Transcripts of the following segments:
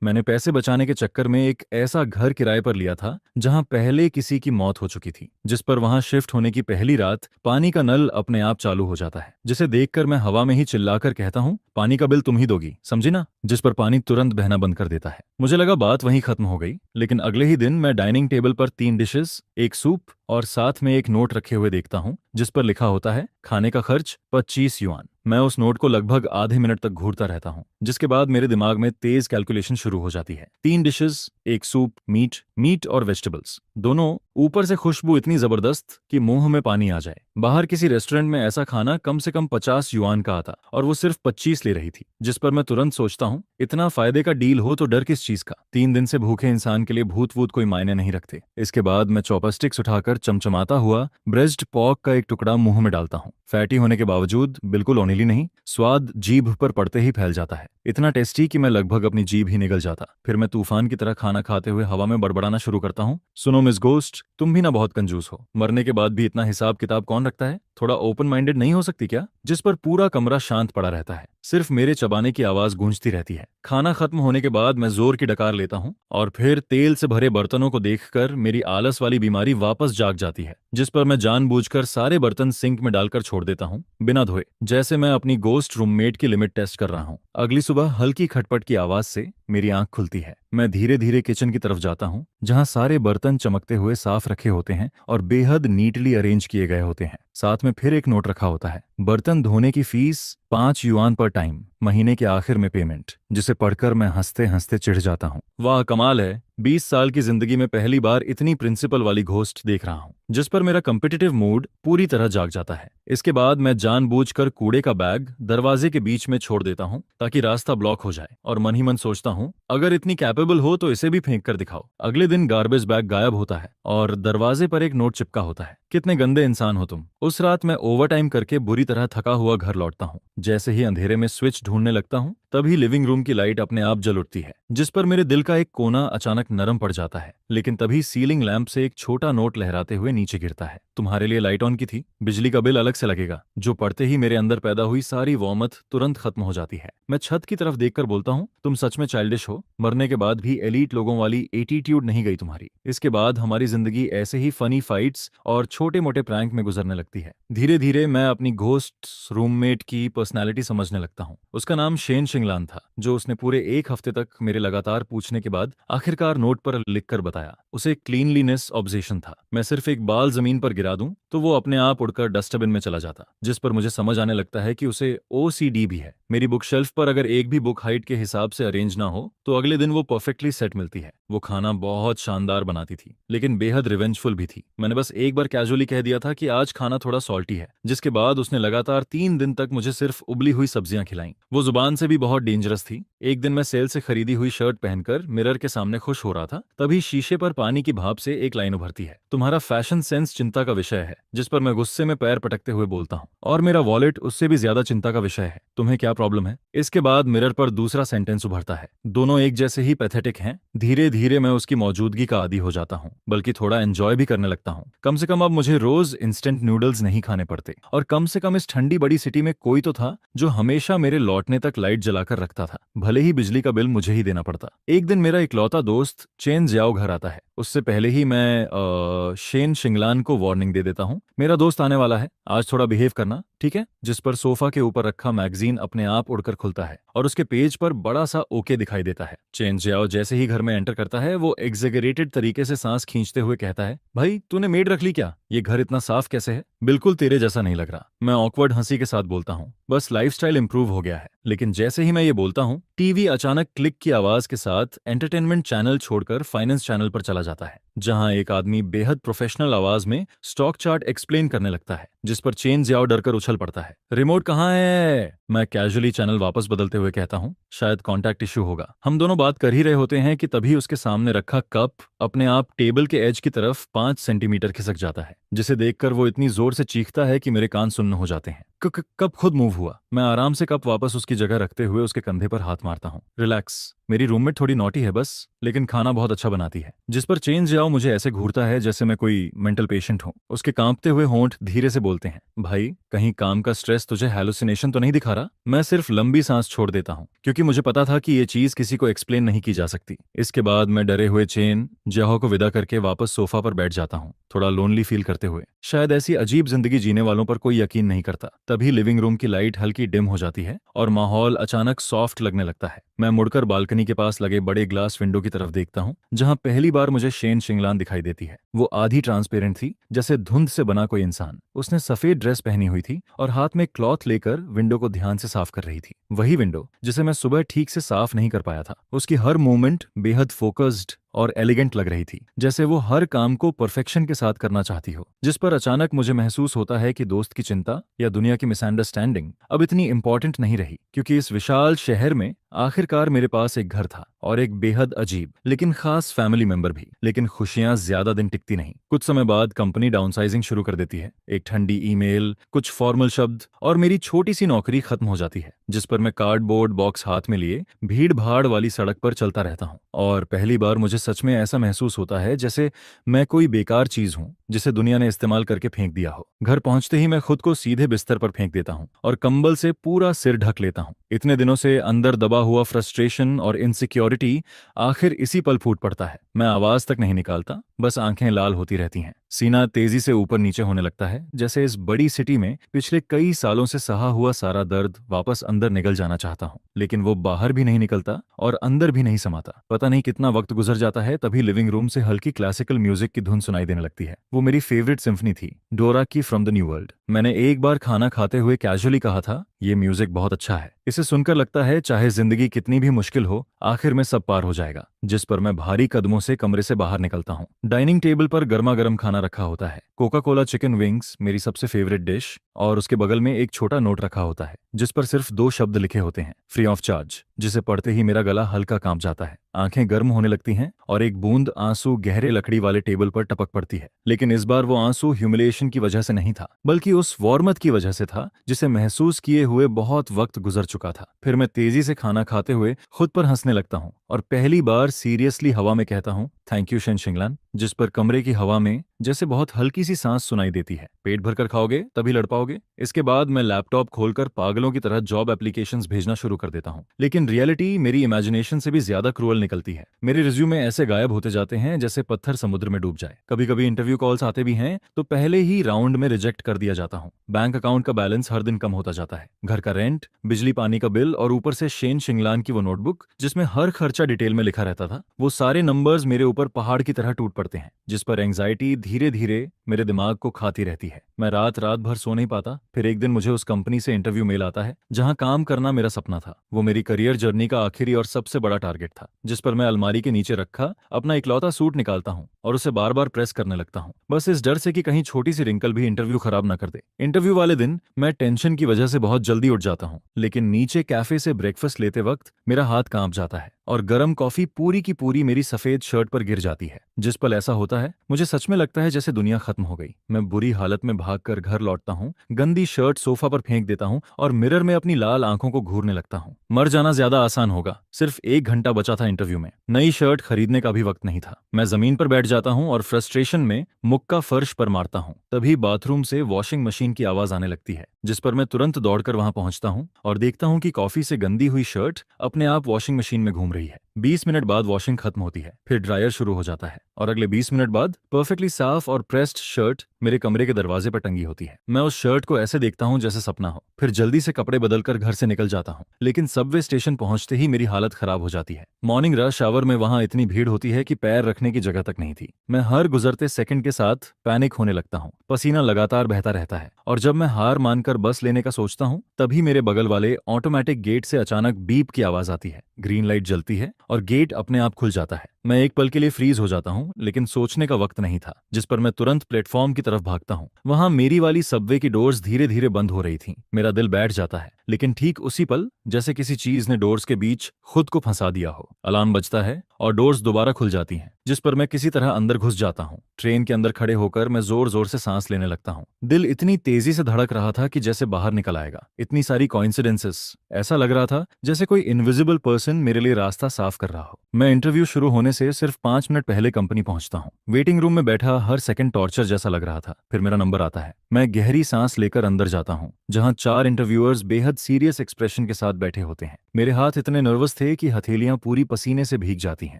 मैंने पैसे बचाने के चक्कर में एक ऐसा घर किराए पर लिया था जहां पहले किसी की मौत हो चुकी थी, जिस पर वहां शिफ्ट होने की पहली रात पानी का नल अपने आप चालू हो जाता है, जिसे देखकर मैं हवा में ही चिल्लाकर कहता हूँ, पानी का बिल तुम ही दोगी, समझी ना? जिस पर पानी तुरंत बहना बंद कर देता है। मुझे लगा बात वहीं खत्म हो गई, लेकिन अगले ही दिन मैं डाइनिंग टेबल पर 3 डिशेस, एक सूप और साथ में एक नोट रखे हुए देखता हूँ जिस पर लिखा होता है, खाने का खर्च 25 युआन। मैं उस नोट को लगभग आधे मिनट तक घूरता रहता हूँ, जिसके बाद मेरे दिमाग में तेज कैलकुलेशन शुरू हो जाती है। 3 डिशेस, एक सूप, मीट मीट और वेजिटेबल्स दोनों, ऊपर से खुशबू इतनी जबरदस्त कि मुंह में पानी आ जाए। बाहर किसी रेस्टोरेंट में ऐसा खाना कम से कम 50 युआन का आता और वो सिर्फ 25 ले रही थी, जिस पर मैं तुरंत सोचता हूँ, इतना फायदे का डील हो तो डर किस चीज का। 3 दिन से भूखे इंसान के लिए भूत वूत कोई मायने नहीं रखते। इसके बाद मैं चॉपस्टिक्स उठाकर चमचमाता हुआ ब्रेस्ट पॉर्क का एक टुकड़ा मुंह में डालता हूँ। फैटी होने के बावजूद बिल्कुल ऑयली नहीं, स्वाद जीभ पर पड़ते ही फैल जाता है, इतना टेस्टी कि मैं लगभग अपनी जीभ ही निगल जाता। फिर मैं तूफान की तरह खाना खाते हुए हवा में बड़बड़ाना शुरू करता हूँ, सुनो मिस गोस्ट, तुम भी ना बहुत कंजूस हो, मरने के बाद भी इतना हिसाब किताब कौन रखता है? थोड़ा ओपन माइंडेड नहीं हो सकती क्या? जिस पर पूरा कमरा शांत पड़ा रहता है, सिर्फ मेरे चबाने की आवाज गूंजती रहती है। खाना खत्म होने के बाद मैं जोर की डकार लेता हूँ और फिर तेल से भरे बर्तनों को देखकर मेरी आलस वाली बीमारी वापस जाग जाती है, जिस पर मैं जानबूझकर सारे बर्तन सिंक में डालकर छोड़ देता हूँ बिना धोए, जैसे मैं अपनी गोस्ट रूममेट की लिमिट टेस्ट कर रहा हूँ। अगली सुबह हल्की खटपट की आवाज से मेरी आंख खुलती है। मैं धीरे धीरे किचन की तरफ जाता हूँ, जहाँ सारे बर्तन चमकते हुए साफ रखे होते हैं और बेहद नीटली अरेंज किए गए होते हैं। साथ में फिर एक नोट रखा होता है, बर्तन धोने की फीस 5 युआन पर टाइम, महीने के आखिर में पेमेंट, जिसे पढ़कर मैं हंसते हंसते चिढ़ जाता हूँ। वाह कमाल है, 20 साल की जिंदगी में पहली बार इतनी प्रिंसिपल वाली घोस्ट देख रहा हूँ, जिस पर मेरा कम्पिटिटिव मूड पूरी तरह जाग जाता है। इसके बाद मैं जानबूझकर कूड़े का बैग दरवाजे के बीच में छोड़ देता हूँ ताकि रास्ता ब्लॉक हो जाए, और मन ही मन सोचता हूँ, अगर इतनी कैपेबल हो तो इसे भी फेंक कर दिखाओ। अगले दिन गार्बेज बैग गायब होता है और दरवाजे पर एक नोट चिपका होता है, कितने गंदे इंसान हो तुम। उस रात मैं ओवरटाइम करके बुरी तरह थका हुआ घर लौटता हूँ। जैसे ही अंधेरे में स्विच ढूंढने लगता हूँ, तभी लिविंग रूम की लाइट अपने आप जल उठती है, जिस पर मेरे दिल का एक कोना अचानक नरम पड़ जाता है। लेकिन तभी सीलिंग लैंप से एक छोटा नोट लहराते हुए नीचे गिरता है, तुम्हारे लिए लाइट ऑन की थी, बिजली का बिल अलग से लगेगा। जो पढ़ते ही मेरे अंदर पैदा हुई सारी वॉमत तुरंत खत्म हो जाती है। मैं छत की तरफ देखकर बोलता हूँ, तुम सच में चाइल्डिश हो, मरने के बाद भी एलीट लोगों वाली एटीट्यूड नहीं गई तुम्हारी। इसके बाद हमारी जिंदगी ऐसे ही फनी फाइट्स और छोटे मोटे प्रैंक में गुजरने लगती है। धीरे धीरे मैं अपनी घोस्ट रूममेट की पर्सनैलिटी समझने लगता हूँ। उसका नाम शेन शिंगलान था, जो उसने पूरे एक हफ्ते तक मेरे लगातार पूछने के बाद आखिरकार नोट पर लिखकर बताया। उसे क्लीनलीनेस ऑब्सेशन था, मैं सिर्फ एक बाल जमीन पर गिरा दूं तो वो अपने आप उड़कर डस्टबिन में चला जाता, जिस पर मुझे समझ आने लगता है कि उसे ओसीडी भी है। मेरी बुक शेल्फ पर अगर एक भी बुक हाइट के हिसाब से अरेंज ना हो तो अगले दिन वो परफेक्टली सेट मिलती है। वो खाना बहुत शानदार बनाती थी, लेकिन बेहद रिवेंजफुल भी थी। मैंने बस एक बार कैजुअली कह दिया था कि आज खाना थोड़ा सॉल्टी है, जिसके बाद उसने लगातार 3 दिन तक मुझे सिर्फ उबली हुई सब्जियां खिलाई। वो जुबान से भी बहुत डेंजरस थी। एक दिन मैं सेल से खरीदी हुई शर्ट पहनकर मिरर के सामने खुश हो रहा था, तभी शीशे पर पानी की भाप से एक लाइन उभरती है, तुम्हारा फैशन सेंस चिंता का विषय है। जिस पर मैं गुस्से में पैर पटकते हुए बोलता हूँ, और मेरा वॉलेट उससे भी ज्यादा चिंता का विषय है, तुम्हें क्या प्रॉब्लम है? इसके बाद मिरर पर दूसरा सेंटेंस उभरता है, दोनों एक जैसे ही पैथेटिक हैं। धीरे धीरे मैं उसकी मौजूदगी का आदी हो जाता हूँ, बल्कि थोड़ा एंजॉय भी करने लगता हूँ। कम से कम अब मुझे रोज इंस्टेंट नूडल्स नहीं खाने पड़ते, और कम से कम इस ठंडी बड़ी सिटी में कोई तो था जो हमेशा मेरे लौटने तक लाइट जलाकर रखता था, भले ही बिजली का बिल मुझे ही देना पड़ता। एक दिन मेरा इकलौता दोस्त चेन जियाओ घर आता है। उससे पहले ही मैं शेन शिंगलान को वार्निंग दे देता हूँ, मेरा दोस्त आने वाला है, आज थोड़ा बिहेव करना, ठीक है? जिस पर सोफा के ऊपर रखा मैगजीन अपने आप उड़कर खुलता है और उसके पेज पर बड़ा सा ओके दिखाई देता है। चेन जियाओ जैसे ही घर में एंटर करता है, वो एग्जेगरेटेड तरीके से सांस खींचते हुए कहता है, भाई तूने मेड रख ली क्या? ये घर इतना साफ कैसे है? बिल्कुल तेरे जैसा नहीं लग रहा। मैं ऑकवर्ड हंसी के साथ बोलता हूँ, बस लाइफस्टाइल इंप्रूव हो गया है। लेकिन जैसे ही मैं ये बोलता हूँ, टीवी अचानक क्लिक की आवाज के साथ एंटरटेनमेंट चैनल छोड़कर फाइनेंस चैनल पर चला जाता है, जहां एक आदमी बेहद प्रोफेशनल आवाज में स्टॉक चार्ट एक्सप्लेन करने लगता है, जिस पर चेन जियाओ डरकर उछल पड़ता है। रिमोट कहाँ है? मैं कैजुअली चैनल वापस बदलते हुए कहता हूँ, शायद कॉन्टैक्ट इश्यू होगा। हम दोनों बात कर ही रहे होते हैं कि तभी उसके सामने रखा कप अपने आप टेबल के एज की तरफ 5 सेंटीमीटर खिसक जाता है, जिसे देखकर वो इतनी जोर से चीखता है कि मेरे कान सुन्न हो जाते हैं। कप खुद मूव हुआ। मैं आराम से कप वापस उसकी जगह रखते हुए उसके कंधे पर हाथ मारता हूँ। रिलैक्स, मेरी रूममेट थोड़ी नॉटी है बस, लेकिन खाना बहुत अच्छा बनाती है। जिस पर चेंज जाओ मुझे ऐसे घूरता है जैसे मैं कोई मेंटल पेशेंट हूँ। उसके कांपते हुए होंठ धीरे से बोलते हैं, भाई कहीं काम का स्ट्रेस तुझे हैलुसिनेशन तो नहीं दिखा रहा? मैं सिर्फ लंबी सांस छोड़ देता हूँ, क्योंकि मुझे पता था कि ये चीज किसी को एक्सप्लेन नहीं की जा सकती। इसके बाद मैं डरे हुए चेन जहो को विदा करके वापस सोफा पर बैठ जाता हूँ, थोड़ा लोनली फील करते हुए। शायद ऐसी अजीब जिंदगी जीने वालों पर कोई यकीन नहीं करता। तभी लिविंग रूम की लाइट हल्की डिम हो जाती है और माहौल अचानक सॉफ्ट लगने लगता है। मैं मुड़कर बालकनी के पास लगे बड़े ग्लास विंडो की तरफ देखता हूँ, जहाँ पहली बार मुझे शेन शिंगलान दिखाई देती है। वो आधी ट्रांसपेरेंट थी, जैसे धुंध से बना कोई इंसान। उसने सफेद ड्रेस पहनी हुई थी और हाथ में क्लॉथ लेकर विंडो को ध्यान से साफ कर रही थी। वही विंडो जिसे मैं सुबह ठीक से साफ नहीं कर पाया था। उसकी हर मूवमेंट बेहद फोकस्ड और एलिगेंट लग रही थी, जैसे वो हर काम को परफेक्शन के साथ करना चाहती हो। जिस पर अचानक मुझे महसूस होता है कि दोस्त की चिंता या दुनिया की मिसअंडरस्टैंडिंग अब इतनी इंपॉर्टेंट नहीं रही, क्योंकि इस विशाल शहर में आखिरकार मेरे पास एक घर था और एक बेहद अजीब लेकिन खास फैमिली मेंबर भी। लेकिन खुशियां ज्यादा दिन टिकती नहीं। कुछ समय बाद कंपनी डाउनसाइजिंग शुरू कर देती है। एक ठंडी ईमेल, कुछ फॉर्मल शब्द और मेरी छोटी सी नौकरी खत्म हो जाती है, जिस पर मैं कार्डबोर्ड बॉक्स हाथ में लिए भीड़ भाड़ वाली सड़क पर चलता रहता हूँ। और पहली बार मुझे सच में ऐसा महसूस होता है जैसे मैं कोई बेकार चीज हूँ जिसे दुनिया ने इस्तेमाल करके फेंक दिया हो। घर पहुंचते ही मैं खुद को सीधे बिस्तर पर फेंक देता हूँ और कंबल से पूरा सिर ढक लेता हूँ। इतने दिनों से अंदर दबा हुआ फ्रस्ट्रेशन और इनसिक्योरिटी आखिर इसी पल फूट पड़ता है। मैं आवाज तक नहीं निकालता, बस आंखें लाल होती रहती हैं। सीना तेजी से ऊपर नीचे होने लगता है, जैसे इस बड़ी सिटी में पिछले कई सालों से सहा हुआ सारा दर्द वापस अंदर निकल जाना चाहता हूँ, लेकिन वो बाहर भी नहीं निकलता और अंदर भी नहीं समाता। पता नहीं कितना वक्त गुजर जाता है, तभी लिविंग रूम से हल्की क्लासिकल म्यूजिक की धुन सुनाई देने लगती है। वो मेरी फेवरेट सिम्फनी थी, डोरा की फ्रॉम द न्यू वर्ल्ड। मैंने एक बार खाना खाते हुए कैजुअली कहा था, ये म्यूजिक बहुत अच्छा है। इसे सुनकर लगता है चाहे जिंदगी कितनी भी मुश्किल हो, आखिर में सब पार हो जाएगा। जिस पर मैं भारी कदमों से कमरे से बाहर निकलता हूँ। डाइनिंग टेबल पर गर्मा गर्म खाना रखा होता है, कोका कोला चिकन विंग्स मेरी सबसे फेवरेट डिश, और उसके बगल में एक छोटा नोट रखा होता है जिस पर सिर्फ 2 शब्द लिखे होते हैं, फ्री ऑफ चार्ज, जिसे पढ़ते ही मेरा गला हल्का कांप जाता है। आंखें गर्म होने लगती हैं और एक बूंद आंसू गहरे लकड़ी वाले टेबल पर टपक पड़ती है। लेकिन इस बार वो आंसू ह्यूमिलिएशन की वजह से नहीं था, बल्कि उस वॉर्मथ की वजह से था जिसे महसूस किए हुए बहुत वक्त गुजर चुका था। फिर मैं तेजी से खाना खाते हुए खुद पर हंसने लगता हूँ और पहली बार सीरियसली हवा में कहता हूँ, थैंक यू शेन शिंगलान। जिस पर कमरे की हवा में जैसे बहुत हल्की सी सांस सुनाई देती है। पेट भरकर खाओगे तभी लड़ पाओगे। इसके बाद मैं लैपटॉप खोलकर पागलों की तरह जॉब एप्लीकेशंस भेजना शुरू कर देता हूँ, लेकिन रियलिटी मेरी इमेजिनेशन से भी ज्यादा क्रूअल निकलती है। मेरे रिज्यूमे ऐसे गायब होते जाते हैं जैसे पत्थर समुद्र में डूब जाए। कभी कभी इंटरव्यू कॉल्स आते भी हैं तो पहले ही राउंड में रिजेक्ट कर दिया जाता हूँ। बैंक अकाउंट का बैलेंस हर दिन कम होता जाता है। घर का रेंट, बिजली पानी का बिल और ऊपर से शेन शिंगलान की वो नोटबुक जिसमें हर खर्चा डिटेल में लिखा रहता था, वो सारे नंबर्स मेरे ऊपर पहाड़ की तरह टूट पड़ते हैं, जिस पर एंग्जाइटी धीरे धीरे मेरे दिमाग को खाती रहती है। मैं रात रात भर सो नहीं पाता। फिर एक दिन मुझे उस कंपनी से इंटरव्यू मेल आता है जहां काम करना मेरा सपना था। वो मेरी करियर जर्नी का आखिरी और सबसे बड़ा टारगेट था, जिस पर मैं अलमारी के नीचे रखा अपना इकलौता सूट निकालता हूँ और उसे बार बार प्रेस करने लगता हूँ, बस इस डर से कि कहीं छोटी सी रिंकल भी इंटरव्यू खराब न कर दे। इंटरव्यू वाले दिन मैं टेंशन की वजह से बहुत जल्दी उठ जाता हूँ, लेकिन नीचे कैफे से ब्रेकफास्ट लेते वक्त मेरा हाथ कांप जाता है और गर्म कॉफी पूरी की पूरी मेरी सफेद शर्ट पर गिर जाती है। जिस पल ऐसा होता है मुझे सच में लगता है जैसे दुनिया खत्म हो गई। मैं बुरी हालत में भागकर घर लौटता हूँ, गंदी शर्ट सोफा पर फेंक देता हूँ और मिरर में अपनी लाल आंखों को घूरने लगता हूँ। मर जाना ज्यादा आसान होगा। सिर्फ 1 घंटा बचा था इंटरव्यू में। नई शर्ट खरीदने का भी वक्त नहीं था। मैं जमीन पर बैठ जाता हूँ और फ्रस्ट्रेशन में मुक्का फर्श पर मारता हूँ। तभी बाथरूम से वॉशिंग मशीन की आवाज आने लगती है, जिस पर मैं तुरंत दौड़कर वहां पहुंचता हूँ और देखता हूँ कि कॉफी से गंदी हुई शर्ट अपने आप वॉशिंग मशीन में घूम रही है। 20 मिनट बाद वॉशिंग खत्म होती है, फिर ड्रायर शुरू हो जाता है और अगले 20 मिनट बाद परफेक्टली साफ और प्रेस्ड शर्ट मेरे कमरे के दरवाजे पर टंगी होती है। मैं उस शर्ट को ऐसे देखता हूँ जैसे सपना हो, फिर जल्दी से कपड़े बदलकर घर से निकल जाता हूँ। लेकिन सबवे स्टेशन पहुंचते ही मेरी हालत खराब हो जाती है। मॉर्निंग रश आवर में वहां इतनी भीड़ होती है कि पैर रखने की जगह तक नहीं थी। मैं हर गुजरते सेकंड के साथ पैनिक होने लगता हूँ। पसीना लगातार बहता रहता है और जब मैं हार मानकर बस लेने का सोचता हूँ, तभी मेरे बगल वाले ऑटोमेटिक गेट से अचानक बीप की आवाज आती है। ग्रीन लाइट जलती है और गेट अपने आप खुल जाता है। मैं एक पल के लिए फ्रीज हो जाता हूँ, लेकिन सोचने का वक्त नहीं था, जिस पर मैं तुरंत प्लेटफॉर्म की तरफ भागता हूँ। वहां मेरी वाली सबवे की डोर्स धीरे धीरे बंद हो रही थी। मेरा दिल बैठ जाता है, लेकिन ठीक उसी पल जैसे किसी चीज ने डोर्स के बीच खुद को फंसा दिया हो। अलार्म बजता है और डोर्स दोबारा खुल जाती हैं, जिस पर मैं किसी तरह अंदर घुस जाता हूँ। ट्रेन के अंदर खड़े होकर मैं जोर जोर से सांस लेने लगता हूँ। दिल इतनी तेजी से धड़क रहा था कि जैसे बाहर निकल आएगा। इतनी सारी कॉइंसिडेंसेस, ऐसा लग रहा था जैसे कोई इनविजिबल पर्सन मेरे लिए रास्ता साफ कर रहा हो। मैं इंटरव्यू शुरू होने से सिर्फ 5 मिनट पहले कंपनी पहुंचता हूँ। वेटिंग रूम में बैठा हर सेकंड टॉर्चर जैसा लग रहा था। फिर मेरा नंबर आता है। मैं गहरी सांस लेकर अंदर जाता हूँ, जहां 4 इंटरव्यूअर्स बेहद सीरियस एक्सप्रेशन के साथ बैठे होते हैं। मेरे हाथ इतने नर्वस थे कि हथेलियां पूरी पसीने से भीग जाती हैं।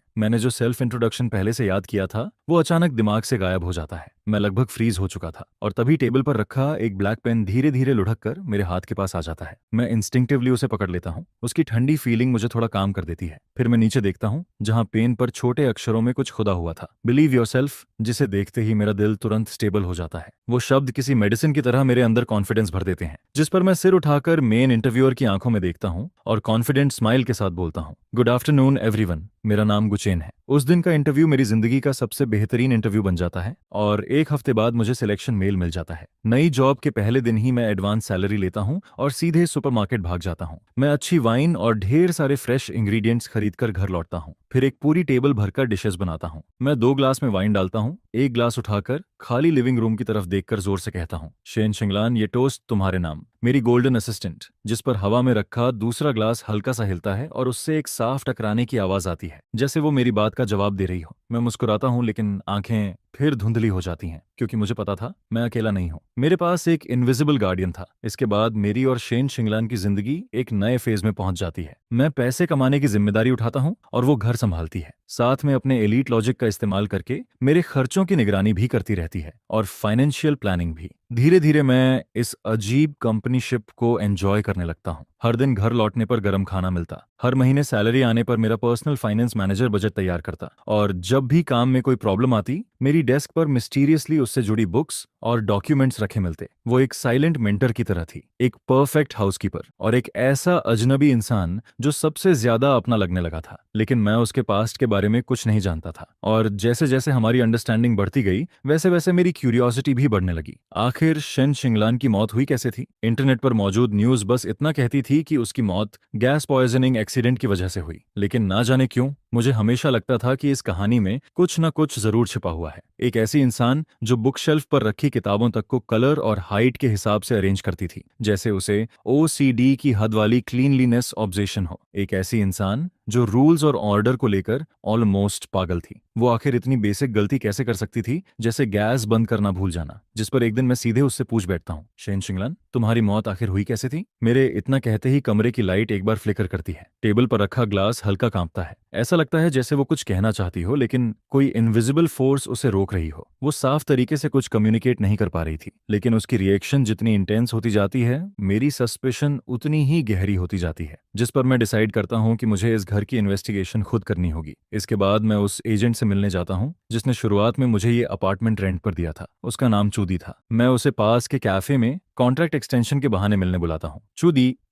मैंने जो सेल्फ इंट्रोडक्शन पहले से याद किया था वो अचानक दिमाग से गायब हो जाता है। मैं लगभग फ्रीज हो चुका था और तभी टेबल पर रखा एक ब्लैक पेन धीरे धीरे लुढ़क कर मेरे हाथ के पास आ जाता है। मैं इंस्टिंक्टिवली उसे पकड़ लेता हूँ। उसकी ठंडी फीलिंग मुझे थोड़ा काम कर देती है। फिर मैं नीचे देखता हूँ, जहां पेन पर छोटे अक्षरों में कुछ खुदा हुआ था, बिलीव योरसेल्फ, जिसे देखते ही मेरा दिल तुरंत स्टेबल हो जाता है। वो शब्द किसी मेडिसिन की तरह मेरे अंदर कॉन्फिडेंस भर देते हैं। जिस पर मैं सिर उठाकर मेन इंटरव्यूअर की आंखों में देखता हूँ और कॉन्फिडेंट स्माइल के साथ बोलता हूँ, गुड आफ्टरनून एवरीवन, मेरा नाम गुचेन है। उस दिन का इंटरव्यू मेरी जिंदगी का सबसे बेहतरीन इंटरव्यू बन जाता है और 1 हफ्ते बाद मुझे सिलेक्शन मेल मिल जाता है। नई जॉब के पहले दिन ही मैं एडवांस सैलरी लेता हूँ और सीधे सुपरमार्केट भाग जाता हूँ। मैं अच्छी वाइन और ढेर सारे फ्रेश इंग्रेडिएंट्स खरीदकर घर लौटता हूँ। फिर एक पूरी टेबल भरकर डिशेस बनाता हूँ। मैं 2 ग्लास में वाइन डालता हूँ, एक ग्लास उठाकर खाली लिविंग रूम की तरफ देखकर जोर से कहता हूँ, शेन शिंगलान, ये टोस्ट तुम्हारे नाम। मेरी गोल्डन असिस्टेंट, जिस पर हवा में रखा दूसरा ग्लास हल्का सा हिलता है और उससे एक साफ टकराने की आवाज आती है, जैसे वो मेरी बात का जवाब दे रही हो। मैं मुस्कुराता हूँ, लेकिन आंखें फिर धुंधली हो जाती हैं, क्योंकि मुझे पता था मैं अकेला नहीं हूँ। मेरे पास एक इनविजिबल गार्डियन था। इसके बाद मेरी और शेन शिंगलान की जिंदगी एक नए फेज में पहुंच जाती है। मैं पैसे कमाने की जिम्मेदारी उठाता हूँ और वो घर संभालती है। साथ में अपने एलीट लॉजिक का इस्तेमाल करके मेरे खर्चों की निगरानी भी करती रहती है और फाइनेंशियल प्लानिंग भी। धीरे धीरे मैं इस अजीब कंपनीशिप को एंजॉय करने लगता हूँ। हर दिन घर लौटने पर गर्म खाना मिलता, हर महीने सैलरी आने पर मेरा पर्सनल फाइनेंस मैनेजर बजट तैयार करता, और जब भी काम में कोई प्रॉब्लम आती मेरी डेस्क पर मिस्टीरियसली उससे जुड़ी बुक्स और डॉक्यूमेंट्स रखे मिलते। वो एक साइलेंट मेंटर की तरह थी, एक परफेक्ट हाउसकीपर और एक ऐसा अजनबी इंसान जो सबसे ज्यादा अपना लगने लगा था। लेकिन मैं उसके पास्ट के बारे में कुछ नहीं जानता था, और जैसे जैसे हमारी अंडरस्टैंडिंग बढ़ती गई वैसे वैसे मेरी क्यूरियोसिटी भी बढ़ने लगी। आखिर शेन शिंगलान की मौत हुई कैसे थी? इंटरनेट पर मौजूद न्यूज बस इतना कहती थी कि उसकी मौत गैस पॉइजनिंग एक्सीडेंट की वजह से हुई, लेकिन ना जाने क्यों मुझे हमेशा लगता था कि इस कहानी में कुछ न कुछ जरूर छिपा हुआ है। एक ऐसी इंसान जो बुक शेल्फ पर रखी किताबों तक को कलर और हाइट के हिसाब से अरेंज करती थी, जैसे उसे OCD की हद वाली क्लीनलीनेस ऑब्जेशन हो। एक ऐसी इंसान जो रूल्स और ऑर्डर को लेकर ऑलमोस्ट पागल थी। वो आखिर इतनी बेसिक गलती कैसे कर सकती थी, जैसे गैस बंद करना भूल जाना, जिस पर एक दिन मैं सीधे उससे पूछ बैठता हूँ, शेन शिंगलान, तुम्हारी मौत आखिर हुई कैसे थी? मेरे इतना कहते ही कमरे की लाइट एक बार फ्लिकर करती है। टेबल पर रखा ग्लास हल्का कांपता है। ऐसा लगता है जैसे वो कुछ कहना चाहती हो, लेकिन कोई इनविजिबल फोर्स उसे रोक रही हो। वो साफ तरीके से कुछ कम्युनिकेट नहीं कर पा रही थी, लेकिन उसकी रिएक्शन जितनी इंटेंस होती जाती है, मेरी सस्पिशन उतनी ही गहरी होती जाती है। जिस पर मैं डिसाइड करता हूँ कि मुझे इस घर की इन्वेस्टिगेशन खुद करनी होगी। इसके बाद मैं उस एजेंट से मिलने जाता हूँ जिसने शुरुआत में मुझे ये अपार्टमेंट रेंट पर दिया था। उसका नाम चूदी था। मैं उसे पास के कैफे में कॉन्ट्रैक्ट एक्सटेंशन के बहाने मिलने बुलाता हूँ।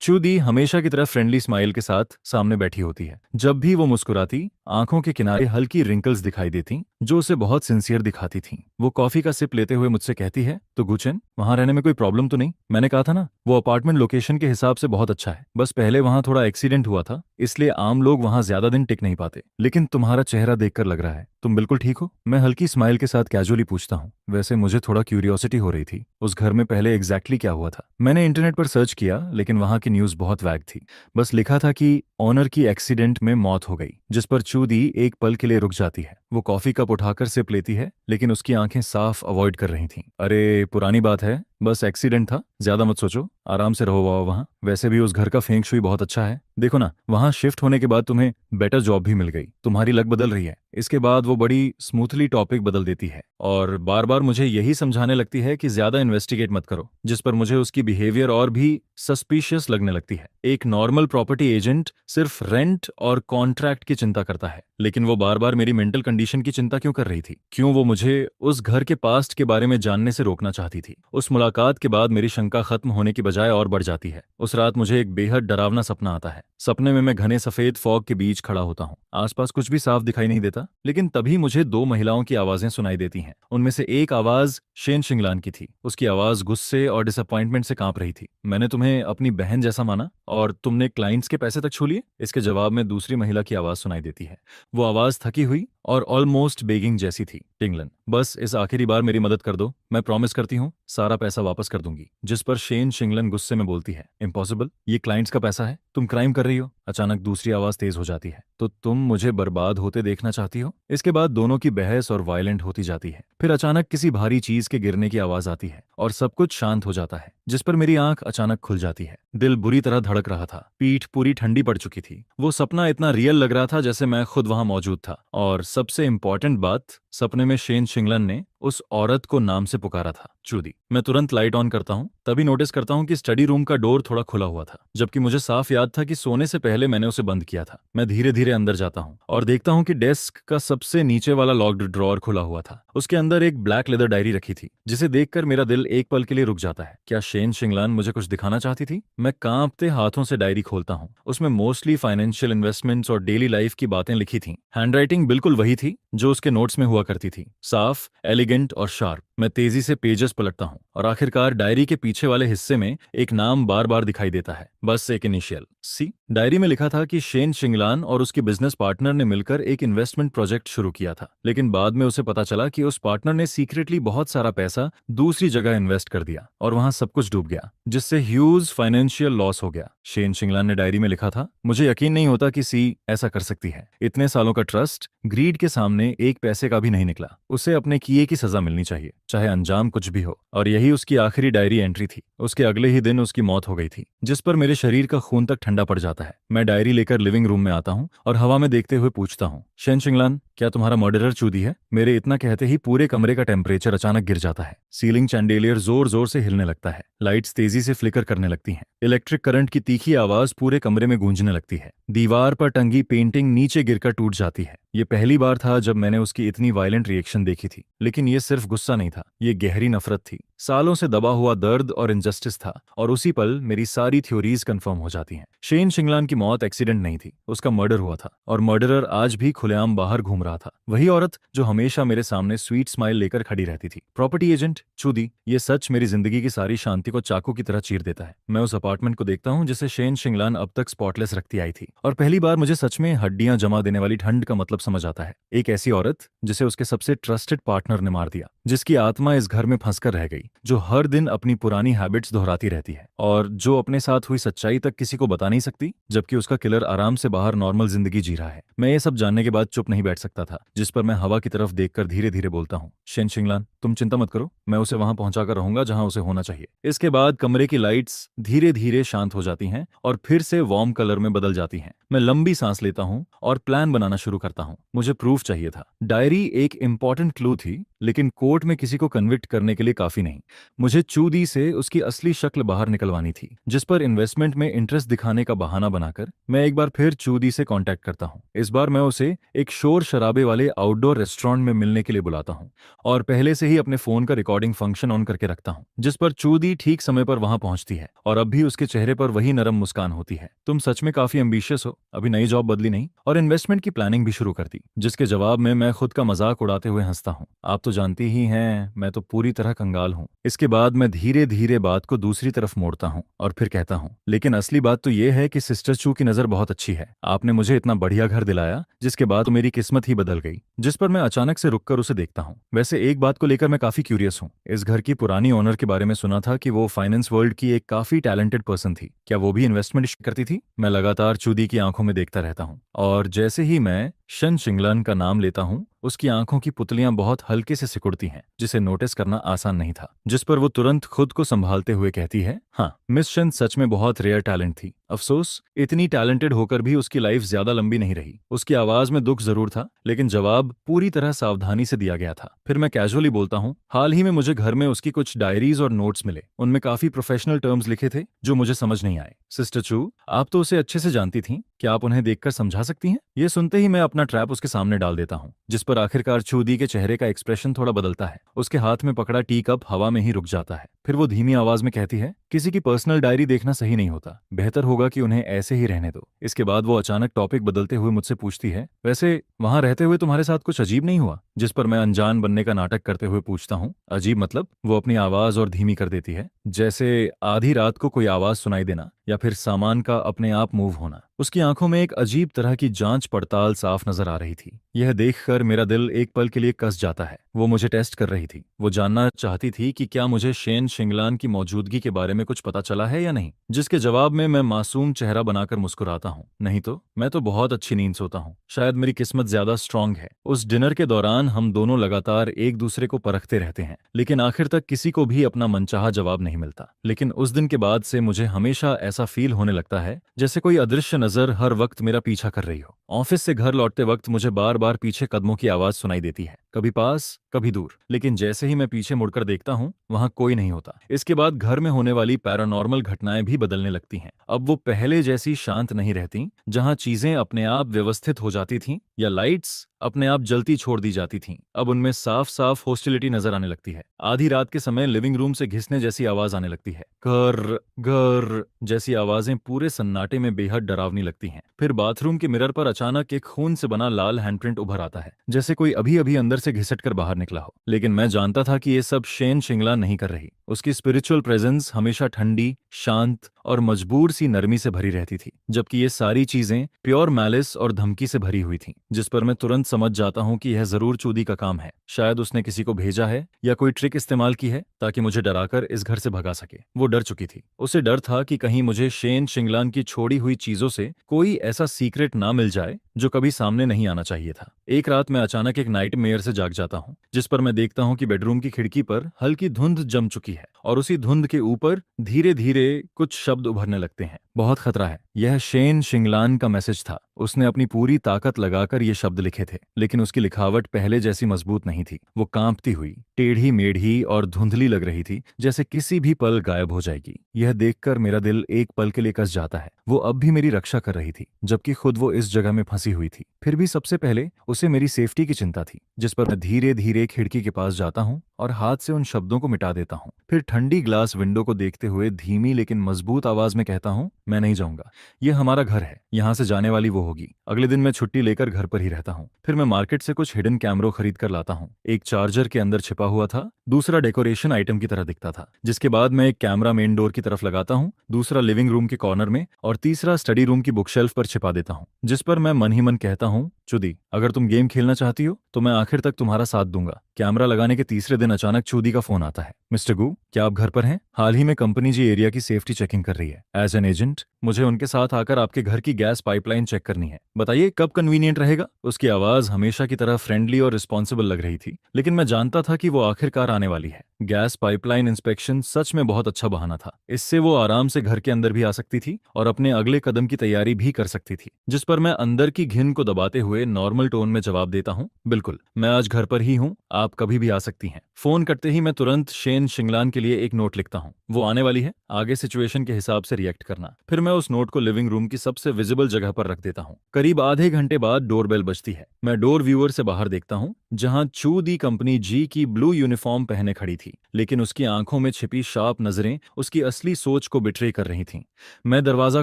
चूदी हमेशा की तरह फ्रेंडली स्माइल के साथ सामने बैठी होती है। जब भी वो मुस्कुराती, आंखों के किनारे हल्की रिंकल्स दिखाई देती जो उसे बहुत सिंसियर दिखाती थीं। वो कॉफी का सिप लेते हुए मुझसे कहती है, तो गुचेन, वहां रहने में कोई प्रॉब्लम तो नहीं? मैंने कहा था ना, वो अपार्टमेंट लोकेशन के हिसाब से बहुत अच्छा है, बस पहले वहां थोड़ा एक्सीडेंट हुआ था, इसलिए आम लोग वहां ज्यादा दिन टिक नहीं पाते। लेकिन तुम्हारा चेहरा देखकर लग रहा है तुम बिल्कुल ठीक हो। मैं हल्की स्माइल के साथ कैजुअली पूछता हूँ। वैसे मुझे थोड़ा क्यूरियोसिटी हो रही थी, उस घर में पहले एग्जैक्टली क्या हुआ था। मैंने इंटरनेट पर सर्च किया, लेकिन वहां की न्यूज बहुत वैग थी। बस लिखा था कि ऑनर की एक्सीडेंट में मौत हो गई, जिस पर चूदी एक पल के लिए रुक जाती है। वो कॉफी कप उठाकर सिप लेती है, लेकिन उसकी आंखें साफ अवॉइड कर रही थीं। अरे पुरानी बात है, बस एक्सीडेंट था, ज्यादा मत सोचो, आराम से रहो वहां। वैसे भी उस घर का फेंग शुई बहुत अच्छा है। देखो ना, वहां शिफ्ट होने के बाद तुम्हें बेटर जॉब भी मिल गई, तुम्हारी लक बदल रही है। इसके बाद वो बड़ी स्मूथली टॉपिक बदल देती है और बार बार मुझे यही समझाने लगती है कि ज्यादा इन्वेस्टिगेट मत करो, जिस पर मुझे उसकी बिहेवियर और भी सस्पिशियस लगने लगती है। एक नॉर्मल प्रॉपर्टी एजेंट सिर्फ रेंट और कॉन्ट्रैक्ट की चिंता करता है, लेकिन वो बार बार मेरी मेंटल कंडीशन की चिंता क्यों कर रही थी? क्यों वो मुझे उस घर के पास्ट के बारे में जानने से रोकना चाहती थी? उस मुलाकात मुलाकात के बाद मेरी शंका खत्म होने की बजाय और बढ़ जाती है। उस रात मुझे एक बेहद डरावना सपना आता है। सपने में मैं घने सफेद फॉग के बीच खड़ा होता हूँ। आसपास कुछ भी साफ दिखाई नहीं देता, लेकिन तभी मुझे दो महिलाओं की आवाजें सुनाई देती हैं। उनमें से एक आवाज शेन शिंगलान की थी। उसकी आवाज गुस्से और डिसअपॉइंटमेंट से कांप रही थी। मैंने तुम्हें अपनी बहन जैसा माना और तुमने क्लाइंट्स के पैसे तक छू लिए। इसके जवाब में दूसरी महिला की आवाज सुनाई देती है। वो आवाज थकी हुई और ऑलमोस्ट बेगिंग जैसी थी। टिंगलन, बस इस आखिरी बार मेरी मदद कर दो, मैं प्रॉमिस करती हूँ सारा पैसा वापस कर दूंगी। जिस पर शेन शिंगलन गुस्से में बोलती है, इम्पॉसिबल, ये क्लाइंट्स का पैसा है, तुम क्राइम कर रही हो। अचानक दूसरी आवाज तेज हो जाती है, तो तुम मुझे बर्बाद होते देखना चाहती हो। इसके बाद दोनों की बहस और वायलेंट होती जाती है। फिर अचानक किसी भारी चीज के गिरने की आवाज आती है और सब कुछ शांत हो जाता है, जिस पर मेरी आंख अचानक खुल जाती है। दिल बुरी तरह धड़क रहा था, पीठ पूरी ठंडी पड़ चुकी थी। वो सपना इतना रियल लग रहा था जैसे मैं खुद वहां मौजूद था। और सबसे इंपॉर्टेंट बात, सपने में शेन शिंगलन ने उस औरत को नाम से पुकारा था, चूदी। मैं तुरंत लाइट ऑन करता हूँ, तभी नोटिस करता हूँ कि स्टडी रूम का डोर थोड़ा खुला हुआ था, जबकि मुझे साफ याद था कि सोने से पहले मैंने उसे बंद किया था। मैं धीरे धीरे अंदर जाता हूँ और देखता हूँ कि डेस्क का सबसे नीचे वाला लॉक्ड ड्रॉअर खुला हुआ था। उसके अंदर एक ब्लैक लेदर डायरी रखी थी, जिसे देखकर मेरा दिल एक पल के लिए रुक जाता है। क्या शेन शिंगलान मुझे कुछ दिखाना चाहती थी? मैं कांपते हाथों से डायरी खोलता हूँ। उसमें मोस्टली फाइनेंशियल इन्वेस्टमेंट्स और डेली लाइफ की बातें लिखी थी। हैंडराइटिंग बिल्कुल वही थी जो उसके नोट्स में हुआ करती थी, साफ, एलिगेंट और शार्प। मैं तेजी से पेजेस पलटता हूँ और आखिरकार डायरी के पीछे वाले हिस्से में एक नाम बार बार दिखाई देता है, बस एक इनिशियल, सी। डायरी में लिखा था कि शेन शिंगलान और उसके बिजनेस पार्टनर ने मिलकर एक इन्वेस्टमेंट प्रोजेक्ट शुरू किया था, लेकिन बाद में उसे पता चला कि उस पार्टनर ने सीक्रेटली बहुत सारा पैसा दूसरी जगह इन्वेस्ट कर दिया और वहां सब कुछ डूब गया, जिससे ह्यूज फाइनेंशियल लॉस हो गया। शेन शिंगलान ने डायरी में लिखा था, मुझे यकीन नहीं होता कि सी ऐसा कर सकती है। इतने सालों का ट्रस्ट ग्रीड के सामने एक पैसे का भी नहीं निकला। उसे अपने किए की सजा मिलनी चाहिए, चाहे अंजाम कुछ भी हो। और यही उसकी आखिरी डायरी एंट्री थी। उसके अगले ही दिन उसकी मौत हो गई थी, जिस पर मेरे शरीर का खून तक ठंडा पड़ जाता है। मैं डायरी लेकर लिविंग रूम में आता हूँ और हवा में देखते हुए पूछता हूँ, शेन शिंगलान, क्या तुम्हारा मर्डरर चूदी है? मेरे इतना कहते ही पूरे कमरे का टेम्परेचर अचानक गिर जाता है। सीलिंग चैंडेलियर जोर जोर से हिलने लगता है, लाइट्स तेजी से फ्लिकर करने लगती हैं। इलेक्ट्रिक करंट की तीखी आवाज पूरे कमरे में गूंजने लगती है। दीवार पर टंगी पेंटिंग नीचे गिरकर टूट जाती है। ये पहली बार था जब मैंने उसकी इतनी वायलेंट रिएक्शन देखी थी, लेकिन ये सिर्फ गुस्सा नहीं था, ये गहरी नफरत थी। सालों से दबा हुआ दर्द और इनजस्टिस था, और उसी पल मेरी सारी थ्योरीज कंफर्म हो जाती हैं। शेन शिंगलान की मौत एक्सीडेंट नहीं थी, उसका मर्डर हुआ था, और मर्डरर आज भी खुलेआम बाहर घूम रहा था। वही औरत जो हमेशा मेरे सामने स्वीट स्माइल लेकर खड़ी रहती थी। प्रॉपर्टी एजेंट चूदी। ये सच मेरी जिंदगी की सारी शांति को चाकू की तरह चीर देता है। मैं उस अपार्टमेंट को देखता हूँ जिसे शेन शिंगलान अब तक स्पॉटलेस रखती आई थी, और पहली बार मुझे सच में हड्डियां जमा देने वाली ठंड का मतलब समझ आता है। एक ऐसी औरत जिसे उसके सबसे ट्रस्टेड पार्टनर ने मार दिया, जिसकी आत्मा इस घर में फंसकर रह गई, जो हर दिन अपनी पुरानी हैबिट्स दोहराती रहती है, और जो अपने साथ हुई सच्चाई तक किसी को बता नहीं सकती, जबकि उसका किलर आराम से बाहर नॉर्मल जिंदगी जी रहा है। मैं ये सब जानने के बाद चुप नहीं बैठ सकता था, जिस पर मैं हवा की तरफ देखकर धीरे धीरे बोलता हूँ, शेन शिंगलान, तुम चिंता मत करो, मैं उसे वहां पहुंचाकर रहूंगा जहां उसे होना चाहिए। इसके बाद कमरे की लाइट्स धीरे धीरे शांत हो जाती हैं और फिर से वार्म कलर में बदल जाती हैं। मैं लंबी सांस लेता हूं और प्लान बनाना शुरू करता हूं। मुझे प्रूफ चाहिए था। डायरी एक इंपॉर्टेंट क्लू थी, लेकिन कोर्ट में किसी को कन्विक्ट करने के लिए काफी नहीं। मुझे चूदी से उसकी असली शक्ल बाहर निकलवानी थी, जिस पर इन्वेस्टमेंट में इंटरेस्ट दिखाने का बहाना बनाकर मैं एक बार फिर चूदी से कांटेक्ट करता हूं। इस बार मैं उसे एक शोर शराबे वाले आउटडोर रेस्टोरेंट में मिलने के लिए बुलाता हूं, और पहले से ही अपने फोन का रिकॉर्डिंग फंक्शन ऑन करके रखता हूं, जिस पर चूदी ठीक समय पर वहां पहुंचती है, और अब भी उसके चेहरे पर वही नरम मुस्कान होती है। तुम सच में काफी एम्बिशियस हो, अभी नई जॉब बदली नहीं, और इन्वेस्टमेंट की प्लानिंग भी शुरू कर दी। जिसके जवाब में मैं खुद का मजाक उड़ाते हुए हंसता हूँ। आप तो जानती ही हैं, मैं तो पूरी तरह कंगाल हूँ। इसके बाद मैं धीरे धीरे बात को दूसरी तरफ मोड़ता हूँ और फिर कहता हूँ, लेकिन असली बात तो ये है कि सिस्टर चू की नजर बहुत अच्छी है। आपने मुझे इतना बढ़िया घर दिलाया, जिसके बाद तो मेरी किस्मत ही बदल गई। जिस पर मैं अचानक से रुककर उसे देखता हूँ। वैसे एक बात को लेकर मैं काफी क्यूरियस हूँ। इस घर की पुरानी ओनर के बारे में सुना था कि वो फाइनेंस वर्ल्ड की एक काफी टैलेंटेड पर्सन थी। क्या वो भी इन्वेस्टमेंट करती थी? मैं लगातार चूदी की आंखों में देखता रहता हूँ, और जैसे ही मैं शेन शिंगलान का नाम लेता हूँ, उसकी आंखों की पुतलियां बहुत हल्के से सिकुड़ती हैं, जिसे नोटिस करना आसान नहीं था। जिस पर वो तुरंत खुद को संभालते हुए कहती है, हाँ, मिस शेन सच में बहुत रेयर टैलेंट थी। अफसोस, इतनी टैलेंटेड होकर भी उसकी लाइफ ज्यादा लंबी नहीं रही। उसकी आवाज में दुख जरूर था, लेकिन जवाब पूरी तरह सावधानी से दिया गया था। फिर मैं कैजुअली बोलता हूँ, हाल ही में मुझे घर में उसकी कुछ डायरीज और नोट्स मिले। उनमें काफी प्रोफेशनल टर्म्स लिखे थे जो मुझे समझ नहीं आए। सिस्टर चू, आप तो उसे अच्छे से जानती थीं, क्या आप उन्हें देखकर समझा सकती हैं? ये सुनते ही मैं अपना ट्रैप उसके सामने डाल देता हूँ, जिस पर आखिरकार चूदी के चेहरे का एक्सप्रेशन थोड़ा बदलता है। उसके हाथ में पकड़ा टी कप हवा में ही रुक जाता है। फिर वो धीमी आवाज में कहती है, किसी की पर्सनल डायरी देखना सही नहीं होता, बेहतर होगा कि उन्हें ऐसे ही रहने दो। इसके बाद वो अचानक टॉपिक बदलते हुए मुझसे पूछती है, वैसे वहां रहते हुए तुम्हारे साथ कुछ अजीब नहीं हुआ? जिस पर मैं अनजान बनने का नाटक करते हुए पूछता हूँ, अजीब मतलब? वो अपनी आवाज और धीमी कर देती है, जैसे आधी रात को कोई आवाज सुनाई देना या फिर सामान का अपने आप मूव होना। उसकी आंखों में एक अजीब तरह की जांच पड़ताल साफ नजर आ रही थी। यह देखकर मेरा दिल एक पल के लिए कस जाता है। वो मुझे टेस्ट कर रही थी। वो जानना चाहती थी कि क्या मुझे शेन शिंगलान की मौजूदगी के बारे में कुछ पता चला है या नहीं, जिसके जवाब में मैं मासूम चेहरा बनाकर मुस्कुराता हूँ। नहीं तो मैं तो बहुत अच्छी नींद सोता हूँ। शायद मेरी किस्मत ज्यादा स्ट्रांग है। उस डिनर के दौरान हम दोनों लगातार एक दूसरे को परखते रहते हैं, लेकिन आखिर तक किसी को भी अपना मनचाहा जवाब नहीं मिलता। लेकिन उस दिन के बाद से मुझे हमेशा ऐसा फील होने लगता है जैसे कोई अदृश्य नजर हर वक्त मेरा पीछा कर रही हो। ऑफिस से घर लौटते वक्त मुझे बार बार पीछे कदमों की आवाज सुनाई देती है, कभी पास कभी दूर। लेकिन जैसे ही मैं पीछे मुड़कर देखता हूँ, वहां कोई नहीं होता। इसके बाद घर में होने वाली पैरानॉर्मल घटनाएं भी बदलने लगती हैं। अब वो पहले जैसी शांत नहीं रहती, जहां चीजें अपने आप व्यवस्थित हो जाती थीं या लाइट्स अपने आप जलती छोड़ दी जाती थीं। अब उनमें साफ साफ हॉस्टिलिटी नजर आने लगती है। आधी रात के समय लिविंग रूम से घिसने जैसी आवाज आने लगती है। घर घर जैसी आवाजें पूरे सन्नाटे में बेहद डरावनी लगती हैं। फिर बाथरूम के मिरर पर अचानक एक खून से बना लाल हैंडप्रिंट उभर आता है, जैसे कोई अभी अभी अंदर से घिसट कर बाहर निकला हो। लेकिन मैं जानता था कि ये सब शेन शिंगला नहीं कर रही। उसकी स्पिरिचुअल प्रेजेंस हमेशा ठंडी, शांत और मजबूर सी नरमी से भरी रहती थी, जबकि ये सारी चीजें प्योर मैलिस और धमकी से भरी हुई थीं, जिस पर मैं तुरंत समझ जाता हूं कि यह जरूर चूदी का काम है। शायद उसने किसी को भेजा है या कोई ट्रिक इस्तेमाल की है ताकि मुझे डराकर इस घर से भगा सके। वो डर चुकी थी। उसे डर था कि कहीं मुझे शेन शिंगलान की छोड़ी हुई चीजों से कोई ऐसा सीक्रेट ना मिल जाए जो कभी सामने नहीं आना चाहिए था। एक रात मैं अचानक एक नाइटमेयर से जाग जाता हूँ, जिस पर मैं देखता हूँ कि बेडरूम की खिड़की पर हल्की धुंध जम चुकी है और उसी धुंध के ऊपर धीरे धीरे कुछ शब्द उभरने लगते हैं। बहुत खतरा है। यह शेन शिंगलान का मैसेज था। उसने अपनी पूरी ताकत लगाकर ये शब्द लिखे थे, लेकिन उसकी लिखावट पहले जैसी मजबूत नहीं थी। वो कांपती हुई, टेढ़ी मेढ़ी और धुंधली लग रही थी, जैसे किसी भी पल गायब हो जाएगी। यह देखकर मेरा दिल एक पल के लिए कस जाता है। वो अब भी मेरी रक्षा कर रही थी, जबकि खुद वो इस जगह में फंसी हुई थी। फिर भी सबसे पहले उसे मेरी सेफ्टी की चिंता थी, जिस पर मैं धीरे धीरे खिड़की के पास जाता हूँ और हाथ से उन शब्दों को मिटा देता हूँ। फिर ठंडी ग्लास विंडो को देखते हुए धीमी लेकिन मजबूत आवाज में कहता हूँ, मैं नहीं जाऊंगा। यह हमारा घर है, यहाँ से जाने वाली वो होगी। अगले दिन मैं छुट्टी लेकर घर पर ही रहता हूँ। फिर मैं मार्केट से कुछ हिडन कैमरों खरीद कर लाता हूँ। एक चार्जर के अंदर छिपा हुआ था, दूसरा डेकोरेशन आइटम की तरह दिखता था। जिसके बाद मैं एक कैमरा मेन डोर की तरफ लगाता हूँ, दूसरा लिविंग रूम के कॉर्नर में और तीसरा स्टडी रूम की बुकशेल्फ पर छिपा देता हूँ, जिस पर मैं मन ही मन कहता हूँ, चुदी, अगर तुम गेम खेलना चाहती हो तो मैं आखिर तक तुम्हारा साथ दूंगा। कैमरा लगाने के तीसरे दिन अचानक चूदी का फोन आता है। मिस्टर गू, क्या आप घर पर हैं? हाल ही में कंपनी जी एरिया की सेफ्टी चेकिंग कर रही है। एज एन एजेंट मुझे उनके साथ आकर आपके घर की गैस पाइपलाइन चेक करनी है। बताइए कब कन्वीनियंट रहेगा? उसकी आवाज हमेशा की तरह फ्रेंडली और रिस्पॉन्सिबल लग रही थी, लेकिन मैं जानता था कि वो आखिरकार आने वाली है। गैस पाइपलाइन इंस्पेक्शन सच में बहुत अच्छा बहाना था। इससे वो आराम से घर के अंदर भी आ सकती थी और अपने अगले कदम की तैयारी भी कर सकती थी। जिस पर मैं अंदर की घिन को दबाते हुए नॉर्मल टोन में जवाब देता हूँ, बिल्कुल, मैं आज घर पर ही हूँ, आप कभी भी आ सकती हैं। फोन करते ही मैं तुरंत शेन शिंगलान के लिए एक नोट लिखता हूँ। वो आने वाली है, आगे सिचुएशन के हिसाब से रिएक्ट करना। फिर मैं उस नोट को लिविंग रूम की सबसे विजिबल जगह पर रख देता हूँ। करीब आधे घंटे बाद डोरबेल बजती है। मैं डोर व्यूअर से बाहर देखता हूँ, जहां चू दी कंपनी जी की ब्लू यूनिफॉर्म पहने खड़ी थी, लेकिन उसकी आंखों में छिपी शार्प नजरें उसकी असली सोच को बिट्रे कर रही थीं। मैं दरवाजा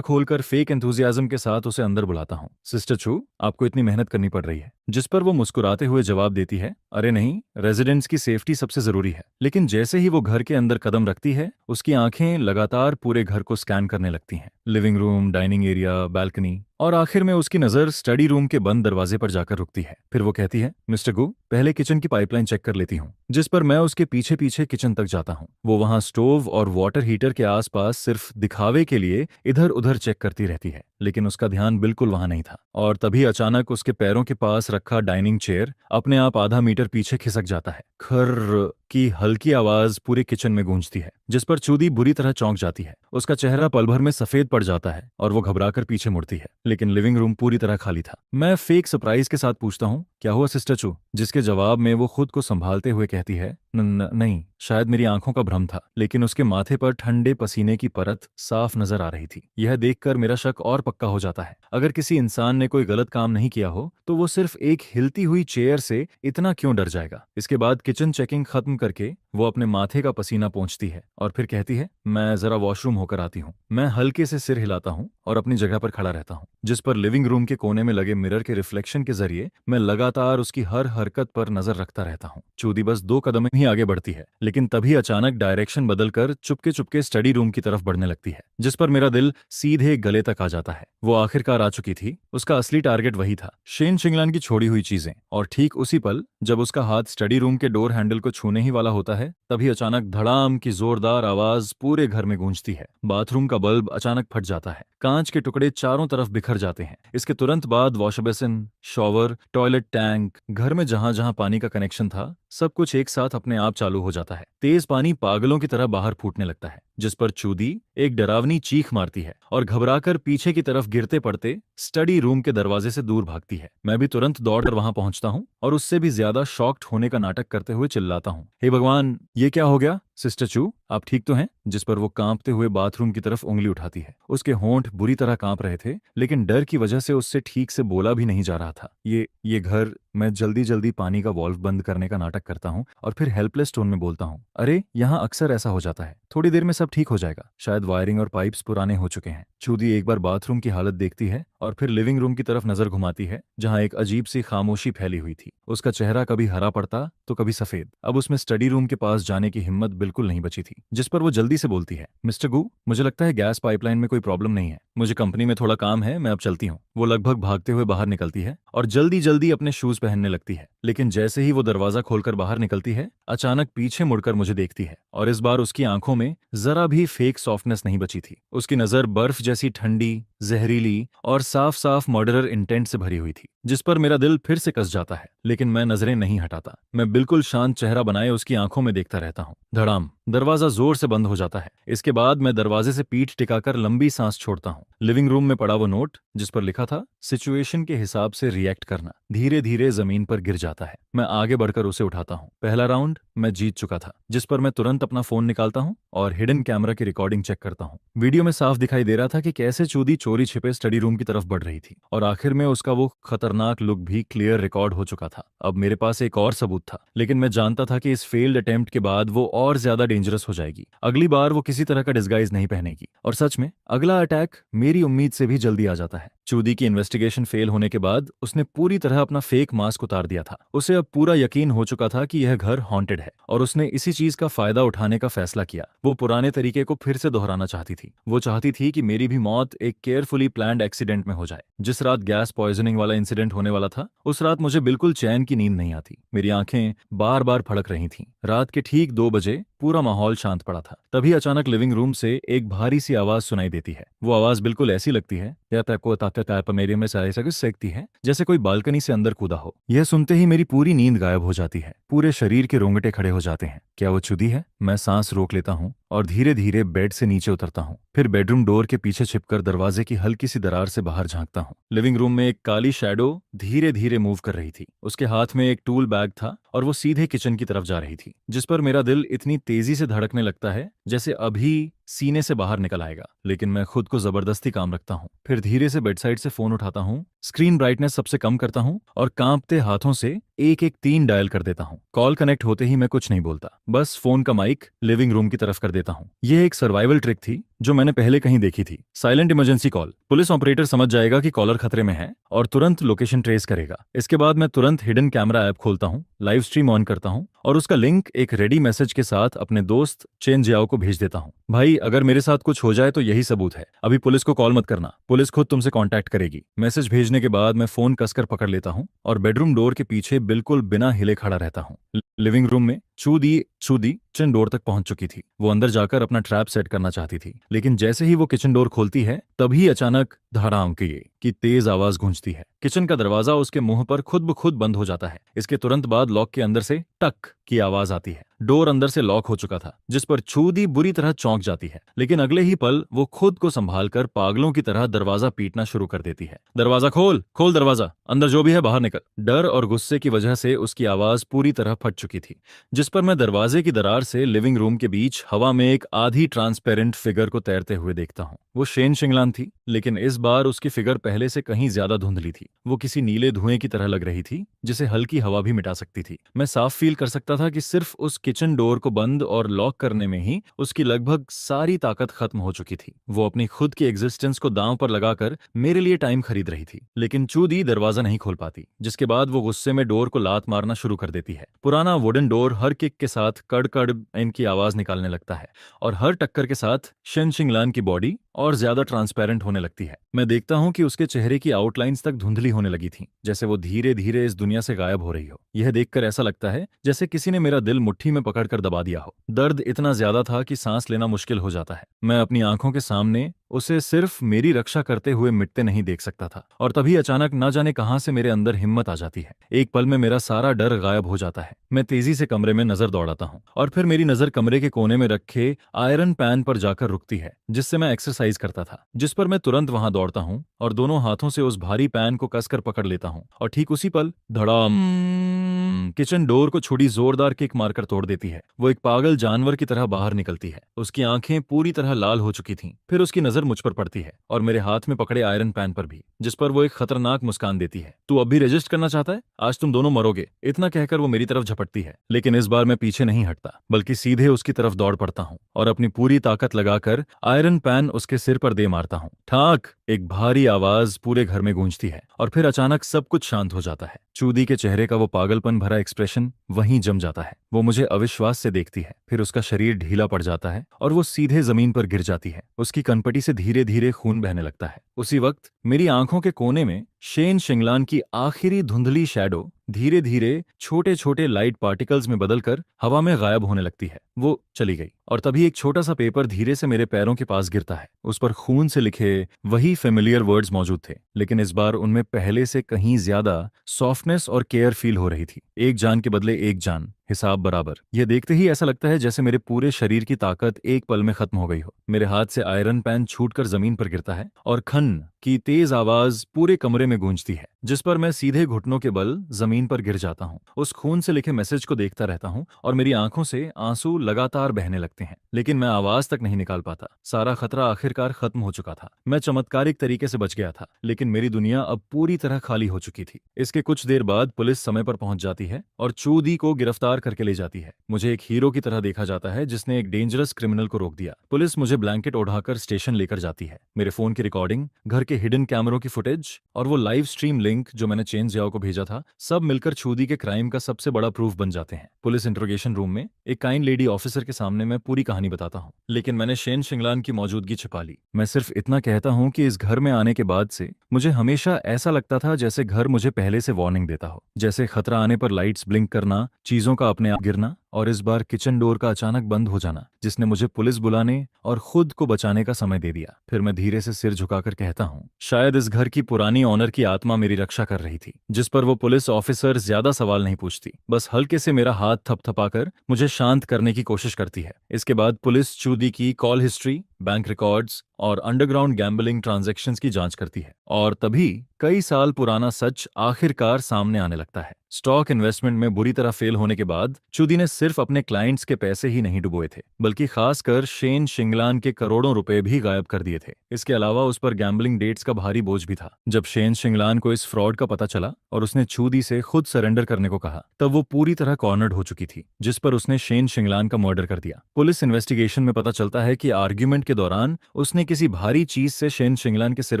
खोलकर फेक एंथुजियाज्म के साथ उसे अंदर बुलाता हूँ। सिस्टर चू, आपको इतनी मेहनत करनी पड़ रही है। जिस पर वो मुस्कुराते हुए जवाब देती है, अरे नहीं, रेजिडेंट्स की सेफ्टी सबसे जरूरी है। लेकिन जैसे ही वो घर के अंदर कदम रखती है, उसकी आंखें लगातार पूरे घर को स्कैन करने लगती हैं। Living room, dining area, balcony, और आखिर में उसकी नजर स्टडी रूम के बंद दरवाजे पर जाकर रुकती है। फिर वो कहती है, मिस्टर गू, पहले किचन की पाइपलाइन चेक कर लेती हूँ। जिस पर मैं उसके पीछे पीछे किचन तक जाता हूँ। वो वहां स्टोव और वाटर हीटर के आसपास सिर्फ दिखावे के लिए इधर उधर चेक करती रहती है, लेकिन उसका ध्यान बिल्कुल वहां नहीं था। और तभी अचानक उसके पैरों के पास रखा डाइनिंग चेयर अपने आप आधा मीटर पीछे खिसक जाता है। खर्र की हल्की आवाज पूरे किचन में गूंजती है, जिस पर चूदी बुरी तरह चौंक जाती है। उसका चेहरा पल भर में सफेद पड़ जाता है और वो घबराकर पीछे मुड़ती है, लेकिन लिविंग रूम पूरी तरह खाली था। मैं फेक सरप्राइज के साथ पूछता हूँ, क्या हुआ सिस्टर चू? जिसके जवाब में वो खुद को संभालते हुए कहती है, नहीं, शायद मेरी आंखों का भ्रम था। लेकिन उसके माथे पर ठंडे पसीने की परत साफ नजर आ रही थी। यह देखकर मेरा शक और पक्का हो जाता है। अगर किसी इंसान ने कोई गलत काम नहीं किया हो तो वो सिर्फ एक हिलती हुई चेयर से इतना क्यों डर जाएगा? इसके बाद किचन चेकिंग खत्म करके वो अपने माथे का पसीना पोंछती है और फिर कहती है, मैं जरा वॉशरूम होकर आती हूँ। मैं हल्के से सिर हिलाता हूँ और अपनी जगह पर खड़ा रहता हूँ, जिस पर लिविंग रूम के कोने में लगे मिरर के रिफ्लेक्शन के जरिए मैं लगातार उसकी हर हरकत पर नजर रखता रहता हूँ। चूदी बस 2 कदम ही आगे बढ़ती है, लेकिन तभी अचानक डायरेक्शन बदलकर चुपके चुपके स्टडी रूम की तरफ बढ़ने लगती है, जिस पर मेरा दिल सीधे गले तक आ जाता है। वो आखिरकार आ चुकी थी। उसका असली टारगेट वही था, शेन शिंगलान की छोड़ी हुई चीजें। और ठीक उसी पल जब उसका हाथ स्टडी रूम के डोर हैंडल को छूने ही वाला होता है, तभी अचानक धड़ाम की जोरदार आवाज पूरे घर में गूंजती है। बाथरूम का बल्ब अचानक फट जाता है, कांच के टुकड़े चारों तरफ बिखर जाते हैं। इसके तुरंत बाद wash basin, shower, toilet tank, घर में जहां जहां पानी का कनेक्शन था, सब कुछ एक साथ अपने आप चालू हो जाता है। तेज पानी पागलों की तरह बाहर फूटने लगता है, जिस पर चूदी एक डरावनी चीख मारती है और घबराकर पीछे की तरफ गिरते पड़ते स्टडी रूम के दरवाजे से दूर भागती है। मैं भी तुरंत दौड़कर वहां पहुंचता हूं और उससे भी ज्यादा शॉक्ड होने का नाटक करते हुए चिल्लाता हूं, हे भगवान, ये क्या हो गया? सिस्टर चू, आप ठीक तो हैं? जिस पर वो कांपते हुए बाथरूम की तरफ उंगली उठाती है। उसके होंठ बुरी तरह कांप रहे थे, लेकिन डर की वजह से उससे ठीक से बोला भी नहीं जा रहा था। ये घर। मैं जल्दी जल्दी पानी का वॉल्व बंद करने का नाटक करता हूँ और फिर हेल्पलेस टोन में बोलता हूँ, अरे यहाँ अक्सर ऐसा हो जाता है, थोड़ी देर में सब ठीक हो जाएगा। शायद वायरिंग और पाइप्स पुराने हो चुके हैं। चूदी एक बार बाथरूम की हालत देखती है और फिर लिविंग रूम की तरफ नजर घुमाती है, जहाँ एक अजीब सी खामोशी फैली हुई थी। उसका चेहरा कभी हरा पड़ता तो कभी सफेद। अब उसमें स्टडी रूम के पास जाने की हिम्मत बिल्कुल नहीं बची थी, जिस पर वो जल्दी से बोलती है, मिस्टर गू, मुझे लगता है गैस पाइपलाइन में कोई प्रॉब्लम नहीं है। मुझे कंपनी में थोड़ा काम है, मैं अब चलती हूँ। वो लगभग भागते हुए बाहर निकलती है और जल्दी जल्दी अपने शूज पहनने लगती है, लेकिन जैसे ही वो दरवाजा खोलकर बाहर निकलती है, अचानक पीछे मुड़कर मुझे देखती है और इस बार उसकी आंखों में जरा भी फेक सॉफ्टनेस नहीं बची थी। उसकी नजर बर्फ जैसी ठंडी, जहरीली और साफ साफ मर्डरर इंटेंट से भरी हुई थी, जिस पर मेरा दिल फिर से कस जाता है। लेकिन मैं नजरें नहीं हटाता। मैं बिल्कुल शांत चेहरा बनाए उसकी आंखों में देखता रहता हूँ। धड़ाम, दरवाजा जोर से बंद हो जाता है। इसके बाद मैं दरवाजे से पीठ टिकाकर लंबी सांस छोड़ता हूँ। लिविंग रूम में पड़ा वो नोट, जिस पर लिखा था सिचुएशन के हिसाब से रिएक्ट करना, धीरे धीरे जमीन पर गिर जाता है। मैं आगे बढ़कर उसे उठाता हूँ। पहला राउंड मैं जीत चुका था, जिस पर मैं तुरंत अपना फोन निकालता हूँ और हिडन कैमरा की रिकॉर्डिंग चेक करता हूँ। वीडियो में साफ दिखाई दे रहा था कि कैसे चूदी चोरी छिपे स्टडी रूम की तरफ बढ़ रही थी और आखिर में उसका वो खतरनाक लुक भी क्लियर रिकॉर्ड हो चुका था। अब मेरे पास एक और सबूत था, लेकिन मैं जानता था कि इस फेल्ड अटेम्प्ट के बाद वो और ज्यादा डेंजरस हो जाएगी। अगली बार वो किसी तरह का डिस्गाइज नहीं पहनेगी। और सच में अगला अटैक मेरी उम्मीद से भी जल्दी आ जाता है। चूदी की इन्वेस्टिगेशन फेल होने के बाद उसने पूरी तरह अपना फेक मास्क उतार दिया था। उसे अब पूरा यकीन हो चुका था कि यह घर हॉन्टेड है और उसने इसी चीज का फायदा उठाने का फैसला किया। वो पुराने तरीके को फिर से दोहराना चाहती थी। वो चाहती थी कि मेरी भी मौत एक केयरफुली प्लान्ड एक्सीडेंट में हो जाए। जिस रात गैस पॉइजनिंग वाला इंसिडेंट होने वाला था, उस रात मुझे बिल्कुल चैन की नींद नहीं आती। मेरी आंखें बार बार फड़क रही थीं। रात के ठीक 2 बजे पूरा माहौल शांत पड़ा था। तभी अचानक लिविंग रूम से एक भारी सी आवाज सुनाई देती है। वो आवाज बिल्कुल ऐसी लगती है या मेरे में सेकती है, जैसे कोई बालकनी से अंदर कूदा हो। यह सुनते ही मेरी पूरी नींद गायब हो जाती है। पूरे शरीर के रोंगटे खड़े हो जाते हैं। क्या वो चूदी है? मैं सांस रोक लेता हूँ और धीरे धीरे बेड से नीचे उतरता हूँ। फिर बेडरूम डोर के पीछे छिपकर दरवाजे की हल्की सी दरार से बाहर झांकता हूँ। लिविंग रूम में एक काली शैडो धीरे धीरे मूव कर रही थी। उसके हाथ में एक टूल बैग था और वो सीधे किचन की तरफ जा रही थी, जिस पर मेरा दिल इतनी तेजी से धड़कने लगता है जैसे अभी सीने से बाहर निकल आएगा। लेकिन मैं खुद को जबरदस्ती काम रखता हूँ। फिर धीरे से बेडसाइड से फोन उठाता हूँ, स्क्रीन ब्राइटनेस सबसे कम करता हूँ और कांपते हाथों से 113 डायल कर देता हूँ। कॉल कनेक्ट होते ही मैं कुछ नहीं बोलता, बस फोन का माइक लिविंग रूम की तरफ कर देता हूँ। यह एक सर्वाइवल ट्रिक थी, जो मैंने पहले कहीं देखी थी। Silent emergency call. Police operator समझ जाएगा कि कॉलर खतरे में है और तुरंत लोकेशन ट्रेस करेगा। इसके बाद मैं तुरंत हिडन कैमरा ऐप खोलता हूँ, लाइव स्ट्रीम ऑन करता हूँ और उसका लिंक एक रेडी मैसेज के साथ अपने दोस्त चेन जियाओ को भेज देता हूँ। भाई, अगर मेरे साथ कुछ हो जाए तो यही सबूत है। अभी पुलिस को कॉल मत करना, पुलिस खुद तुमसे कांटेक्ट करेगी। मैसेज भेजने के बाद मैं फोन कसकर पकड़ लेता हूँ और बेडरूम डोर के पीछे बिल्कुल बिना हिले खड़ा रहता हूँ। लिविंग रूम में चूदी किचन डोर तक पहुंच चुकी थी। वो अंदर जाकर अपना ट्रैप सेट करना चाहती थी, लेकिन जैसे ही वो किचन डोर खोलती है तभी अचानक धड़ाम की तेज आवाज गूंजती है। किचन का दरवाजा उसके मुंह पर खुद ब खुद बंद हो जाता है। इसके तुरंत बाद लॉक के अंदर से टक की आवाज आती है। डोर अंदर से लॉक हो चुका था, जिस पर चूदी बुरी तरह चौंक जाती है, लेकिन अगले ही पल वो खुद को संभालकर पागलों की तरह दरवाजा पीटना शुरू कर देती है। दरवाजा खोल, खोल दरवाजा, अंदर जो भी है बाहर निकल। डर और गुस्से की वजह से उसकी आवाज पूरी तरह फट चुकी थी, जिस पर मैं दरवाजे की दरार से लिविंग रूम के बीच हवा में एक आधी ट्रांसपेरेंट फिगर को तैरते हुए देखता हूँ। वो शेन शिंगलान थी, लेकिन इस बार उसकी फिगर पहले से कहीं ज्यादा धुंधली थी। वो किसी नीले धुएं की तरह लग रही थी, जिसे हल्की हवा भी मिटा सकती थी। मैं साफ फील कर सकता था कि सिर्फ उस किचन डोर को बंद और लॉक करने में ही उसकी लगभग सारी ताकत खत्म हो चुकी थी। वो अपनी खुद की एग्जिस्टेंस को दांव पर लगाकर मेरे लिए टाइम खरीद रही थी, लेकिन चूदी दरवाजा नहीं खोल पाती। जिसके बाद वो गुस्से में डोर को लात मारना शुरू कर देती है। पुराना वुडन डोर हर किक के साथ कड़ कड़ इनकी आवाज निकालने लगता है और हर टक्कर के साथ शेन शिंगलान की बॉडी और ज्यादा ट्रांसपेरेंट होने लगती है। मैं देखता हूं कि उसके चेहरे की आउटलाइंस तक धुंधली होने लगी थी, जैसे वो धीरे धीरे इस दुनिया से गायब हो रही हो। यह देखकर ऐसा लगता है जैसे किसी ने मेरा दिल मुट्ठी में पकड़कर दबा दिया हो। दर्द इतना ज्यादा था कि सांस लेना मुश्किल हो जाता है। मैं अपनी आंखों के सामने उसे सिर्फ मेरी रक्षा करते हुए मिटते नहीं देख सकता था, और तभी अचानक ना जाने कहां से मेरे अंदर हिम्मत आ जाती है। एक पल में मेरा सारा डर गायब हो जाता है। मैं तेजी से कमरे में नजर दौड़ाता हूँ और फिर मेरी नजर कमरे के कोने में रखे आयरन पैन पर जाकर रुकती है, जिससे मैं एक्सरसाइज करता था। जिस पर मैं तुरंत वहां दौड़ता हूँ और दोनों हाथों से उस भारी पैन को कसकर पकड़ लेता हूँ, और ठीक उसी पल धड़ाम किचन डोर को छुरी जोरदार किक मारकर तोड़ देती है। वो एक पागल जानवर की तरह बाहर निकलती है। उसकी आंखें पूरी तरह लाल हो चुकी थीं। फिर उसकी नजर मुझ पर पड़ती है और मेरे हाथ में पकड़े आयरन पैन पर भी, जिस पर वो एक खतरनाक मुस्कान देती है। तू अब भी रजिस्ट करना चाहता है? आज तुम दोनों मरोगे। इतना कहकर वो मेरी तरफ झपटती है, लेकिन इस बार मैं पीछे नहीं हटता, बल्कि सीधे उसकी तरफ दौड़ पड़ता हूँ और अपनी पूरी ताकत लगाकर आयरन पैन उसके सिर पर दे मारता हूँ। ठाक एक भारी आवाज पूरे घर में गूंजती है और फिर अचानक सब कुछ शांत हो जाता है। चूदी के चेहरे का वो पागलपन भरा एक्सप्रेशन वहीं जम जाता है। वो मुझे अविश्वास से देखती है, फिर उसका शरीर ढीला पड़ जाता है और वो सीधे जमीन पर गिर जाती है। उसकी कनपटी से धीरे धीरे खून बहने लगता है। उसी वक्त मेरी आंखों के कोने में शेन शिंगलान की आखिरी धुंधली शैडो धीरे धीरे छोटे छोटे लाइट पार्टिकल्स में बदलकर हवा में गायब होने लगती है। वो चली गई और तभी एक छोटा सा पेपर धीरे से मेरे पैरों के पास गिरता है। उस पर खून से लिखे वही फेमिलियर वर्ड्स मौजूद थे, लेकिन इस बार उनमें पहले से कहीं ज्यादा सॉफ्टनेस और केयर फील हो रही थी। एक जान के बदले एक जान, हिसाब बराबर। यह देखते ही ऐसा लगता है जैसे मेरे पूरे शरीर की ताकत एक पल में खत्म हो गई हो। मेरे हाथ से आयरन पैन छूटकर जमीन पर गिरता है और खन की तेज आवाज पूरे कमरे में गूंजती है, जिस पर मैं सीधे घुटनों के बल जमीन पर गिर जाता हूँ। उस खून से लिखे मैसेज को देखता रहता हूँ और मेरी आंखों से आंसू लगातार बहने लगते हैं, लेकिन मैं आवाज तक नहीं निकाल पाता। सारा खतरा आखिरकार खत्म हो चुका था। मैं चमत्कारिक तरीके से बच गया था, लेकिन मेरी दुनिया अब पूरी तरह खाली हो चुकी थी। इसके कुछ देर बाद पुलिस समय पर पहुंच जाती है और चूदी को गिरफ्तार करके ले जाती है। मुझे एक हीरो की तरह देखा जाता है जिसने एक डेंजरस क्रिमिनल को रोक दिया। पुलिस मुझे ब्लैंकेट ओढ़ाकर स्टेशन लेकर जाती है। मेरे फोन की रिकॉर्डिंग, घर के हिडन कैमरों की फुटेज और वो लाइव स्ट्रीम लिंक जो मैंने चेन जियाओ को भेजा था, सब मिलकर चूदी के क्राइम का सबसे बड़ा प्रूफ बन जाते हैं। पुलिस इंट्रोगेशन रूम में एक काइंड लेडी ऑफिसर के सामने मैं पूरी कहानी बताता हूँ, लेकिन मैंने शेन शिंगलान की मौजूदगी छिपा ली। मैं सिर्फ इतना कहता हूँ कि इस घर में आने के बाद से मुझे हमेशा ऐसा लगता था जैसे घर मुझे पहले से वार्निंग देता हो, जैसे खतरा आने पर लाइट्स ब्लिंक करना, चीजों का अपने आप गिरना और इस बार किचन डोर का अचानक बंद हो जाना, जिसने मुझे पुलिस बुलाने और खुद को बचाने का समय दे दिया। फिर मैं धीरे से सिर झुकाकर कहता हूँ, शायद इस घर की पुरानी ऑनर की आत्मा मेरी रक्षा कर रही थी, जिस पर वो पुलिस ऑफिसर ज्यादा सवाल नहीं पूछती, बस हल्के से मेरा हाथ थपथपाकर मुझे शांत करने की कोशिश करती है। इसके बाद पुलिस चूदी की कॉल हिस्ट्री, बैंक रिकॉर्ड्स और अंडरग्राउंड गैम्बलिंग ट्रांजैक्शंस की जांच करती है, और तभी कई साल पुराना सच आखिरकार सामने आने लगता है। स्टॉक इन्वेस्टमेंट में बुरी तरह फेल होने के बाद चूदी ने सिर्फ अपने क्लाइंट्स के पैसे ही नहीं डुबोए थे, बल्कि खासकर शेन शिंगलान के करोड़ों रुपए भी गायब कर दिए थे। इसके अलावा उस पर गैम्बलिंग डेट्स का भारी बोझ भी था। जब शेन शिंगलान को इस फ्रॉड का पता चला और उसने चूदी से खुद सरेंडर करने को कहा, तब वो पूरी तरह कॉर्नर्ड हो चुकी थी, जिस पर उसने शेन शिंगलान का मर्डर कर दिया। पुलिस इन्वेस्टिगेशन में पता चलता है कि आर्ग्यूमेंट के दौरान उसने किसी भारी चीज से शेन शिंगलान के सिर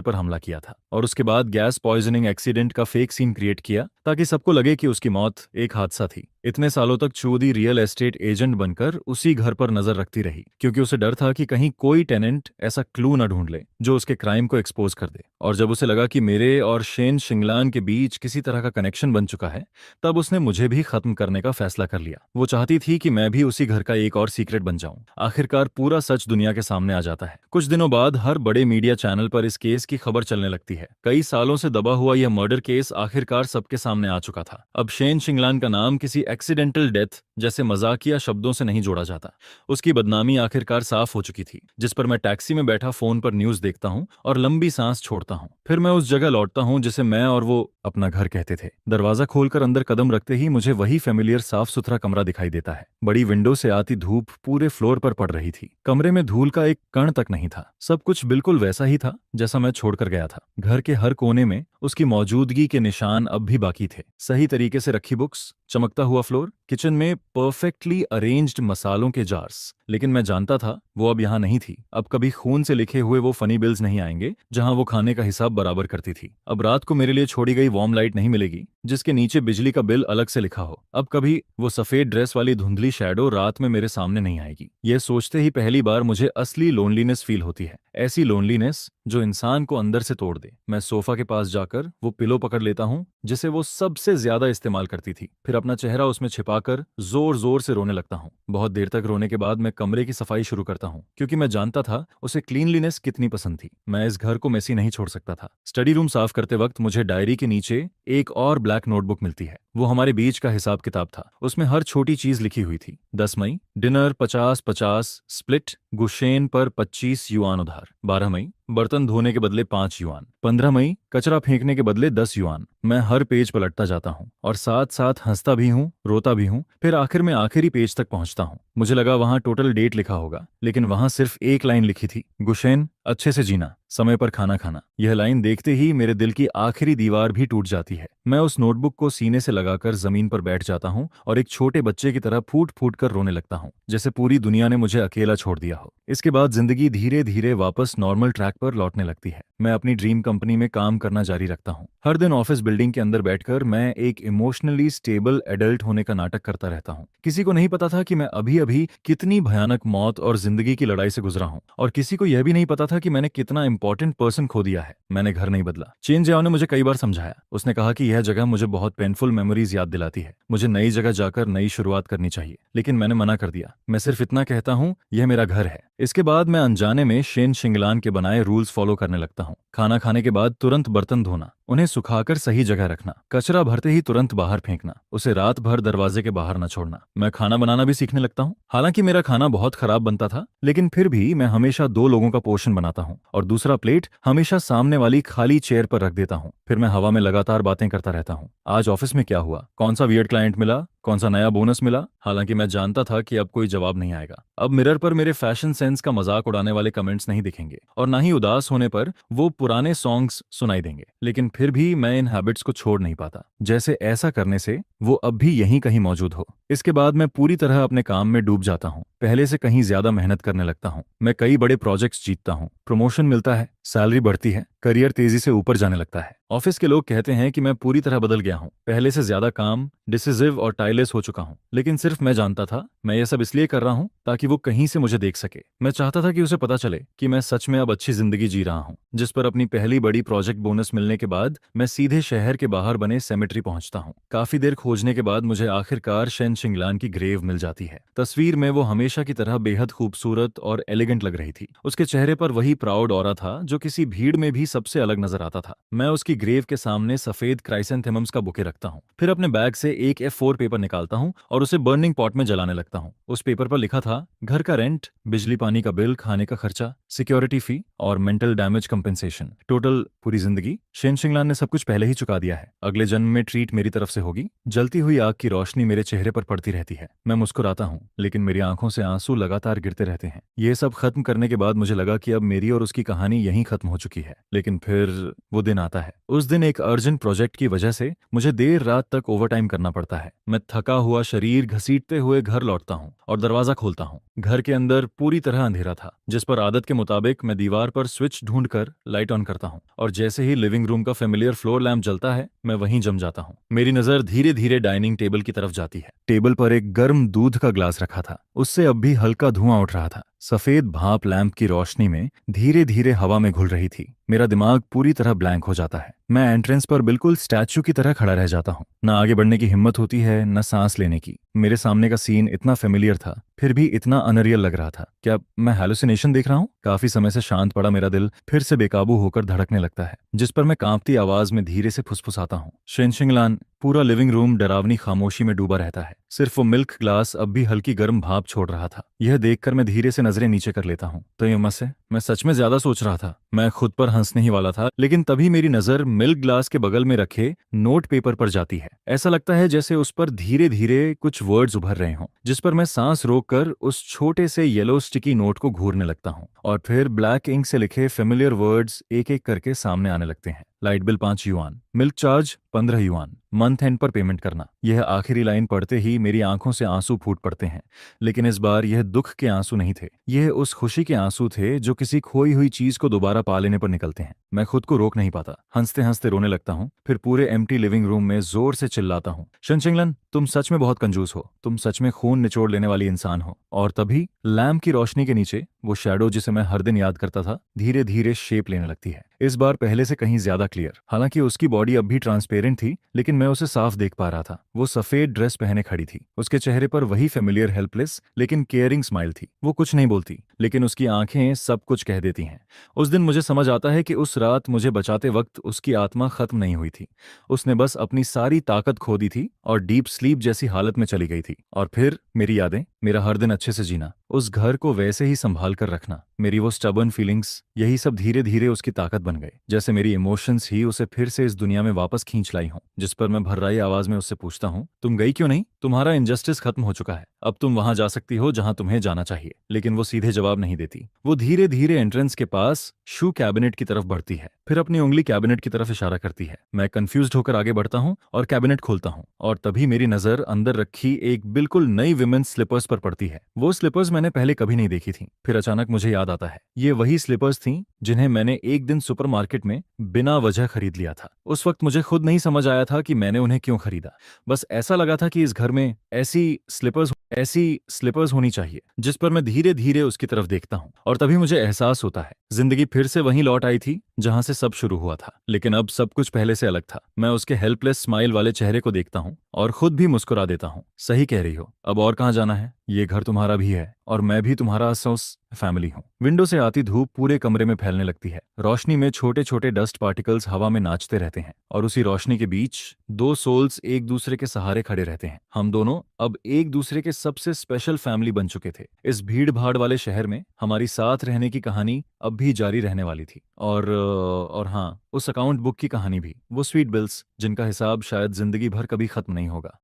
पर हमला किया था और उसके बाद गैस पॉइजनिंग एक्सीडेंट का फेक सीन क्रिएट किया ताकि सबको लगे कि उसकी मौत एक हादसा थी। इतने सालों तक चूदी रियल एस्टेट एजेंट बनकर उसी घर पर नजर रखती रही क्योंकि उसे डर था कि कहीं कोई टेनेंट ऐसा क्लू न ढूंढ ले जो उसके क्राइम को एक्सपोज कर दे। और जब उसे लगा कि मेरे और शेन शिंगलान के बीच किसी तरह का कनेक्शन बन चुका है, तब उसने मुझे भी खत्म करने का फैसला कर लिया। वो चाहती थी कि मैं भी उसी घर का एक और सीक्रेट बन जाऊं। आखिरकार पूरा सच दुनिया के सामने आ जाता है। कुछ दिनों बाद हर बड़े मीडिया चैनल पर इस केस की खबर चलने लगती है। कई सालों से दबा हुआ यह मर्डर केस आखिरकार सबके सामने आ चुका था। अब शेन शिंगलान का नाम किसी एक्सीडेंटल डेथ जैसे मजाकिया शब्दों से नहीं जोड़ा जाता। उसकी बदनामी आखिरकार साफ हो चुकी थी। जिस पर मैं टैक्सी में बैठा फोन पर न्यूज देखता हूँ और लंबी सांस छोड़ता हूँ। फिर मैं उस जगह लौटता हूँ जिसे मैं और वो अपना घर कहते थे। दरवाजा खोलकर अंदर कदम रखते ही मुझे वही फेमिलियर साफ सुथरा कमरा दिखाई देता है। बड़ी विंडो से आती धूप पूरे फ्लोर पर पड़ रही थी। कमरे में धूल का एक कण तक नहीं था। सब कुछ बिल्कुल वैसा ही था जैसा मैं छोड़कर गया था। घर के हर कोने में उसकी मौजूदगी के निशान अब भी बाकी थे। सही तरीके से रखी बुक्स, चमकता हुआ फ्लोर, किचन में परफेक्टली अरेंज्ड मसालों के जार्स। लेकिन मैं जानता था वो अब यहाँ नहीं थी। अब कभी खून से लिखे हुए वो फनी बिल्स नहीं आएंगे जहां वो खाने का हिसाब बराबर करती थी। अब रात को मेरे लिए छोड़ी गई वार्म लाइट नहीं मिलेगी जिसके नीचे बिजली का बिल अलग से लिखा हो। अब कभी वो सफेद ड्रेस वाली धुंधली शैडो रात में मेरे सामने नहीं आएगी। यह सोचते ही पहली बार मुझे असली लोनलीनेस फील होती है। ऐसी लोनलीनेस जो इंसान को अंदर से तोड़ दे। मैं सोफा के पास जाकर वो पिलो पकड़ लेता हूँ जिसे वो सबसे ज्यादा इस्तेमाल करती थी। फिर अपना चेहरा उसमें छिपाकर जोर जोर से रोने लगता हूँ। बहुत देर तक रोने के बाद मैं कमरे की सफाई शुरू करता हूँ क्योंकि मैं जानता था उसे क्लीनलीनेस कितनी पसंद थी। मैं इस घर को मेसी नहीं छोड़ सकता था। स्टडी रूम साफ करते वक्त मुझे डायरी के नीचे एक और ब्लैक नोटबुक मिलती है। वो हमारे बीच का हिसाब किताब था। उसमें हर छोटी चीज लिखी हुई थी। 10 मई डिनर 50-50 स्प्लिट, गुशेन पर 25 युआन उधार। 12 मई बर्तन धोने के बदले 5 युआन। 15 मई कचरा फेंकने के बदले 10 युआन। मैं हर पेज पलटता जाता हूँ और साथ साथ हंसता भी हूँ, रोता भी हूँ। फिर आखिर में आखिरी पेज तक पहुंचता हूँ। मुझे लगा वहां टोटल डेट लिखा होगा, लेकिन वहां सिर्फ एक लाइन लिखी थी, गुशेन अच्छे से जीना, समय पर खाना खाना। यह लाइन देखते ही मेरे दिल की आखिरी दीवार भी टूट जाती है। मैं उस नोटबुक को सीने से लगाकर जमीन पर बैठ जाता हूँ और एक छोटे बच्चे की तरह फूट फूट कर रोने लगता हूँ, जैसे पूरी दुनिया ने मुझे अकेला छोड़ दिया हो। इसके बाद जिंदगी धीरे धीरे वापस नॉर्मल ट्रैक पर लौटने लगती है। मैं अपनी ड्रीम कंपनी में काम करना जारी रखता हूँ। हर दिन ऑफिस बिल्डिंग के अंदर बैठकर मैं एक इमोशनली स्टेबल एडल्ट होने का नाटक करता रहता हूँ। किसी को नहीं पता था कि मैं अभी अभी कितनी भयानक मौत और जिंदगी की लड़ाई से गुजरा हूँ, और किसी को यह भी नहीं पता था कि मैंने कितना इंपॉर्टेंट पर्सन खो दिया है। मैंने घर नहीं बदला। चेन जियाओ ने मुझे कई बार समझाया। उसने कहा कि यह जगह मुझे बहुत पेनफुल मेमोरीज याद दिलाती है। मुझे नई जगह जाकर नई शुरुआत करनी चाहिए, लेकिन मैंने मना कर दिया। मैं सिर्फ इतना कहता हूँ, यह मेरा घर है। इसके बाद मैं अनजाने में शेन शिंगलान के बनाए रूल्स फॉलो करने लगता हूँ। खाना खाने के बाद तुरंत बर्तन धोना, उन्हें सुखाकर सही जगह रखना, कचरा भरते ही तुरंत बाहर फेंकना, उसे रात भर दरवाजे के बाहर न छोड़ना। मैं खाना बनाना भी सीखने लगता हूँ। हालांकि मेरा खाना बहुत खराब बनता था, लेकिन फिर भी मैं हमेशा 2 लोगों का पोर्शन बनाता हूँ और दूसरा प्लेट हमेशा सामने वाली खाली चेयर पर रख देता हूँ। फिर मैं हवा में लगातार बातें करता रहता हूँ। आज ऑफिस में क्या हुआ, कौन सा वियर्ड क्लाइंट मिला, कौन सा नया बोनस मिला। हालांकि मैं जानता था कि अब कोई जवाब नहीं आएगा। अब मिरर पर मेरे फैशन सेंस का मजाक उड़ाने वाले कमेंट्स नहीं दिखेंगे और ना ही उदास होने पर वो पुराने सॉन्ग्स सुनाई देंगे। लेकिन फिर भी मैं इन हैबिट्स को छोड़ नहीं पाता, जैसे ऐसा करने से वो अब भी यहीं कहीं मौजूद हो। इसके बाद मैं पूरी तरह अपने काम में डूब जाता हूँ। पहले से कहीं ज्यादा मेहनत करने लगता हूँ। मैं कई बड़े प्रोजेक्ट्स जीतता हूँ, प्रमोशन मिलता है, सैलरी बढ़ती है, करियर तेजी से ऊपर जाने लगता है। ऑफिस के लोग कहते हैं कि मैं पूरी तरह बदल गया हूँ, पहले से ज्यादा काम, डिसिसिव और टायरलेस हो चुका हूँ। लेकिन सिर्फ मैं जानता था मैं ये सब इसलिए कर रहा हूँ ताकि वो कहीं से मुझे देख सके। मैं चाहता था कि उसे पता चले कि मैं सच में अब अच्छी जिंदगी जी रहा हूँ। जिस पर अपनी पहली बड़ी प्रोजेक्ट बोनस मिलने के बाद मैं सीधे शहर के बाहर बने सेमेट्री पहुंचता हूँ। काफी देर खोजने के बाद मुझे आखिरकार शेन शिंगलान की ग्रेव मिल जाती है। तस्वीर में वो हमेशा की तरह बेहद खूबसूरत और एलिगेंट लग रही थी। उसके चेहरे पर वही प्राउड ऑरा था जो किसी भीड़ में भी सबसे अलग नजर आता था। मैं उसकी ग्रेव के सामने सफेद क्राइसेंथेमम्स का बुके रखता हूँ। फिर अपने बैग से एक A4 पेपर निकालता हूँ और उसे बर्निंग पॉट में जलाने लगता हूँ। उस पेपर पर लिखा था घर का रेंट, बिजली पानी का बिल, खाने का खर्चा, सिक्योरिटी फी और मेंटल डैमेज कंपेंसेशन, टोटल पूरी जिंदगी। शेन शिंगलान ने सब कुछ पहले ही चुका दिया है। अगले जन्म में ट्रीट मेरी तरफ से होगी। जलती हुई आग की रोशनी मेरे चेहरे पर पड़ती रहती है। मैं मुस्कुराता हूँ, लेकिन मेरी आंखों से आंसू लगातार गिरते रहते हैं। ये सब खत्म करने के बाद मुझे लगा कि अब मेरी और उसकी कहानी यहीं खत्म हो चुकी है। लेकिन फिर वो दिन आता है। उस दिन एक अर्जेंट प्रोजेक्ट की वजह से मुझे देर रात तक ओवरटाइम करना पड़ता है। मैं थका हुआ शरीर घसीटते हुए घर लौटता हूँ और दरवाजा खोलता हूँ। घर के अंदर पूरी तरह अंधेरा था, जिस पर आदत के मुताबिक मैं दीवार पर स्विच ढूंढकर लाइट ऑन करता हूँ, और जैसे ही लिविंग रूम का फेमिलियर फ्लोर लैंप जलता है, मैं वहीं जम जाता हूँ। मेरी नजर धीरे धीरे डाइनिंग टेबल की तरफ जाती है। टेबल पर एक गर्म दूध का ग्लास रखा था, उससे अब भी हल्का धुआं उठ रहा था। सफेद भाप लैंप की रोशनी में धीरे धीरे हवा में घुल रही थी। मेरा दिमाग पूरी तरह ब्लैंक हो जाता है। मैं एंट्रेंस पर बिल्कुल स्टैच्यू की तरह खड़ा रह जाता हूँ। न आगे बढ़ने की हिम्मत होती है, न सांस लेने की। मेरे सामने का सीन इतना फेमिलियर था, फिर भी इतना अनरियल लग रहा था। क्या मैं हैलुसिनेशन देख रहा हूँ? काफी समय से शांत पड़ा मेरा दिल फिर से बेकाबू होकर धड़कने लगता है, जिस पर मैं कांपती आवाज में धीरे से फुसफुसाता हूँ, शेन शिंगलान। पूरा लिविंग रूम डरावनी खामोशी में डूबा रहता है। सिर्फ वो मिल्क ग्लास अब भी हल्की गर्म भाप छोड़ रहा था। यह देखकर मैं धीरे से नजरें नीचे कर लेता हूँ। तो ये मसे मैं सच में ज्यादा सोच रहा था। मैं खुद पर हंसने ही वाला था, लेकिन तभी मेरी नजर मिल्क ग्लास के बगल में रखे नोट पेपर पर जाती है। ऐसा लगता है जैसे उस पर धीरे धीरे कुछ वर्ड्स उभर रहे हों, जिस पर मैं सांस रोककर उस छोटे से येलो स्टिकी नोट को घूरने लगता हूँ, और फिर ब्लैक इंक से लिखे फेमिलियर वर्ड्स एक एक करके सामने आने लगते हैं। Light bill 5 yuan, milk charge 15 yuan, month and पर पेमेंट करना। यह आखिरी लाइन पढ़ते ही मेरी आंखों से आंसू फूट पड़ते हैं। लेकिन इस बार यह दुख के आंसू नहीं थे, यह उस खुशी के आंसू थे जो किसी खोई हुई चीज को दोबारा पा लेने पर निकलते हैं। मैं खुद को रोक नहीं पाता, हंसते हंसते रोने लगता हूँ। फिर पूरे एम्प्टी लिविंग रूम में जोर से चिल्लाता हूँ, शेन शिंगलान, तुम सच में बहुत कंजूस हो। तुम सच में खून निचोड़ लेने वाली इंसान हो। और तभी लैम्प की रोशनी के नीचे वो शैडो जिसे मैं हर दिन याद करता था, धीरे धीरे शेप लेने लगती है। इस बार पहले से कहीं ज्यादा क्लियर। हालांकि उसकी बॉडी अब भी ट्रांसपेरेंट थी, लेकिन मैं उसे साफ देख पा रहा था। वो सफेद ड्रेस पहने खड़ी थी। उसके चेहरे पर वही फेमिलियर हेल्पलेस लेकिन केयरिंग स्माइल थी। वो कुछ नहीं बोलती, लेकिन उसकी आंखें सब कुछ कह देती हैं। उस दिन मुझे समझ आता है कि उस रात मुझे बचाते वक्त उसकी आत्मा खत्म नहीं हुई थी। उसने बस अपनी सारी ताकत खो दी थी और डीप स्लीप जैसी हालत में चली गई थी। और फिर मेरी यादें, मेरा हर दिन अच्छे से जीना, उस घर को वैसे ही संभाल कर रखना, मेरी वो स्टबर्न फीलिंग्स, यही सब धीरे धीरे उसकी ताकत बन गए। जैसे मेरी इमोशंस ही उसे फिर से इस दुनिया में वापस खींच लाई हूं। जिस पर मैं भर्राई आवाज में उससे पूछता हूं, तुम गई क्यों नहीं? तुम्हारा इनजस्टिस खत्म हो चुका है। अब तुम वहां जा सकती हो जहां तुम्हें जाना चाहिए। लेकिन वो सीधे जवाब नहीं देती। वो धीरे धीरे एंट्रेंस के पास शू कैबिनेट की तरफ बढ़ती है, फिर अपनी उंगली कैबिनेट की तरफ इशारा करती है। मैं कंफ्यूज्ड होकर आगे बढ़ता हूं और कैबिनेट खोलता हूं, और तभी मेरी नजर अंदर रखी एक बिल्कुल नई विमेन्स स्लीपर्स पर पड़ती है। वो स्लीपर्स मैंने पहले कभी नहीं देखी थी। फिर अचानक मुझे याद आता है, ये वही स्लीपर्स थीं जिन्हें मैंने एक दिन सुपरमार्केट में बिना वजह खरीद लिया था। उस वक्त मुझे खुद नहीं समझ आया था कि मैंने उन्हें क्यों खरीदा। बस ऐसा लगा था कि इस घर में ऐसी स्लीपर्स होनी चाहिए। जिस पर मैं धीरे धीरे उसकी तरफ देखता हूँ, और तभी मुझे एहसास होता है जिंदगी फिर से वहीं लौट आई थी जहां से सब शुरू हुआ था। लेकिन अब सब कुछ पहले से अलग था। मैं उसके हेल्पलेस स्माइल वाले चेहरे को देखता हूँ और खुद भी मुस्कुरा देता हूँ। सही कह रही हो, अब और कहाँ जाना है? ये घर तुम्हारा भी है, और मैं भी तुम्हारा अफसोस फैमिली हूँ। विंडो से आती धूप पूरे कमरे में फैलने लगती है। रोशनी में छोटे छोटे डस्ट पार्टिकल्स हवा में नाचते रहते हैं, और उसी रोशनी के बीच दो सोल्स एक दूसरे के सहारे खड़े रहते हैं। हम दोनों अब एक दूसरे के सबसे स्पेशल फैमिली बन चुके थे। इस भीड़ भाड़ वाले शहर में हमारी साथ रहने की कहानी अब भी जारी रहने वाली थी। और हाँ, उस अकाउंट बुक की कहानी भी, वो स्वीट बिल्स जिनका हिसाब शायद जिंदगी भर कभी खत्म नहीं होगा।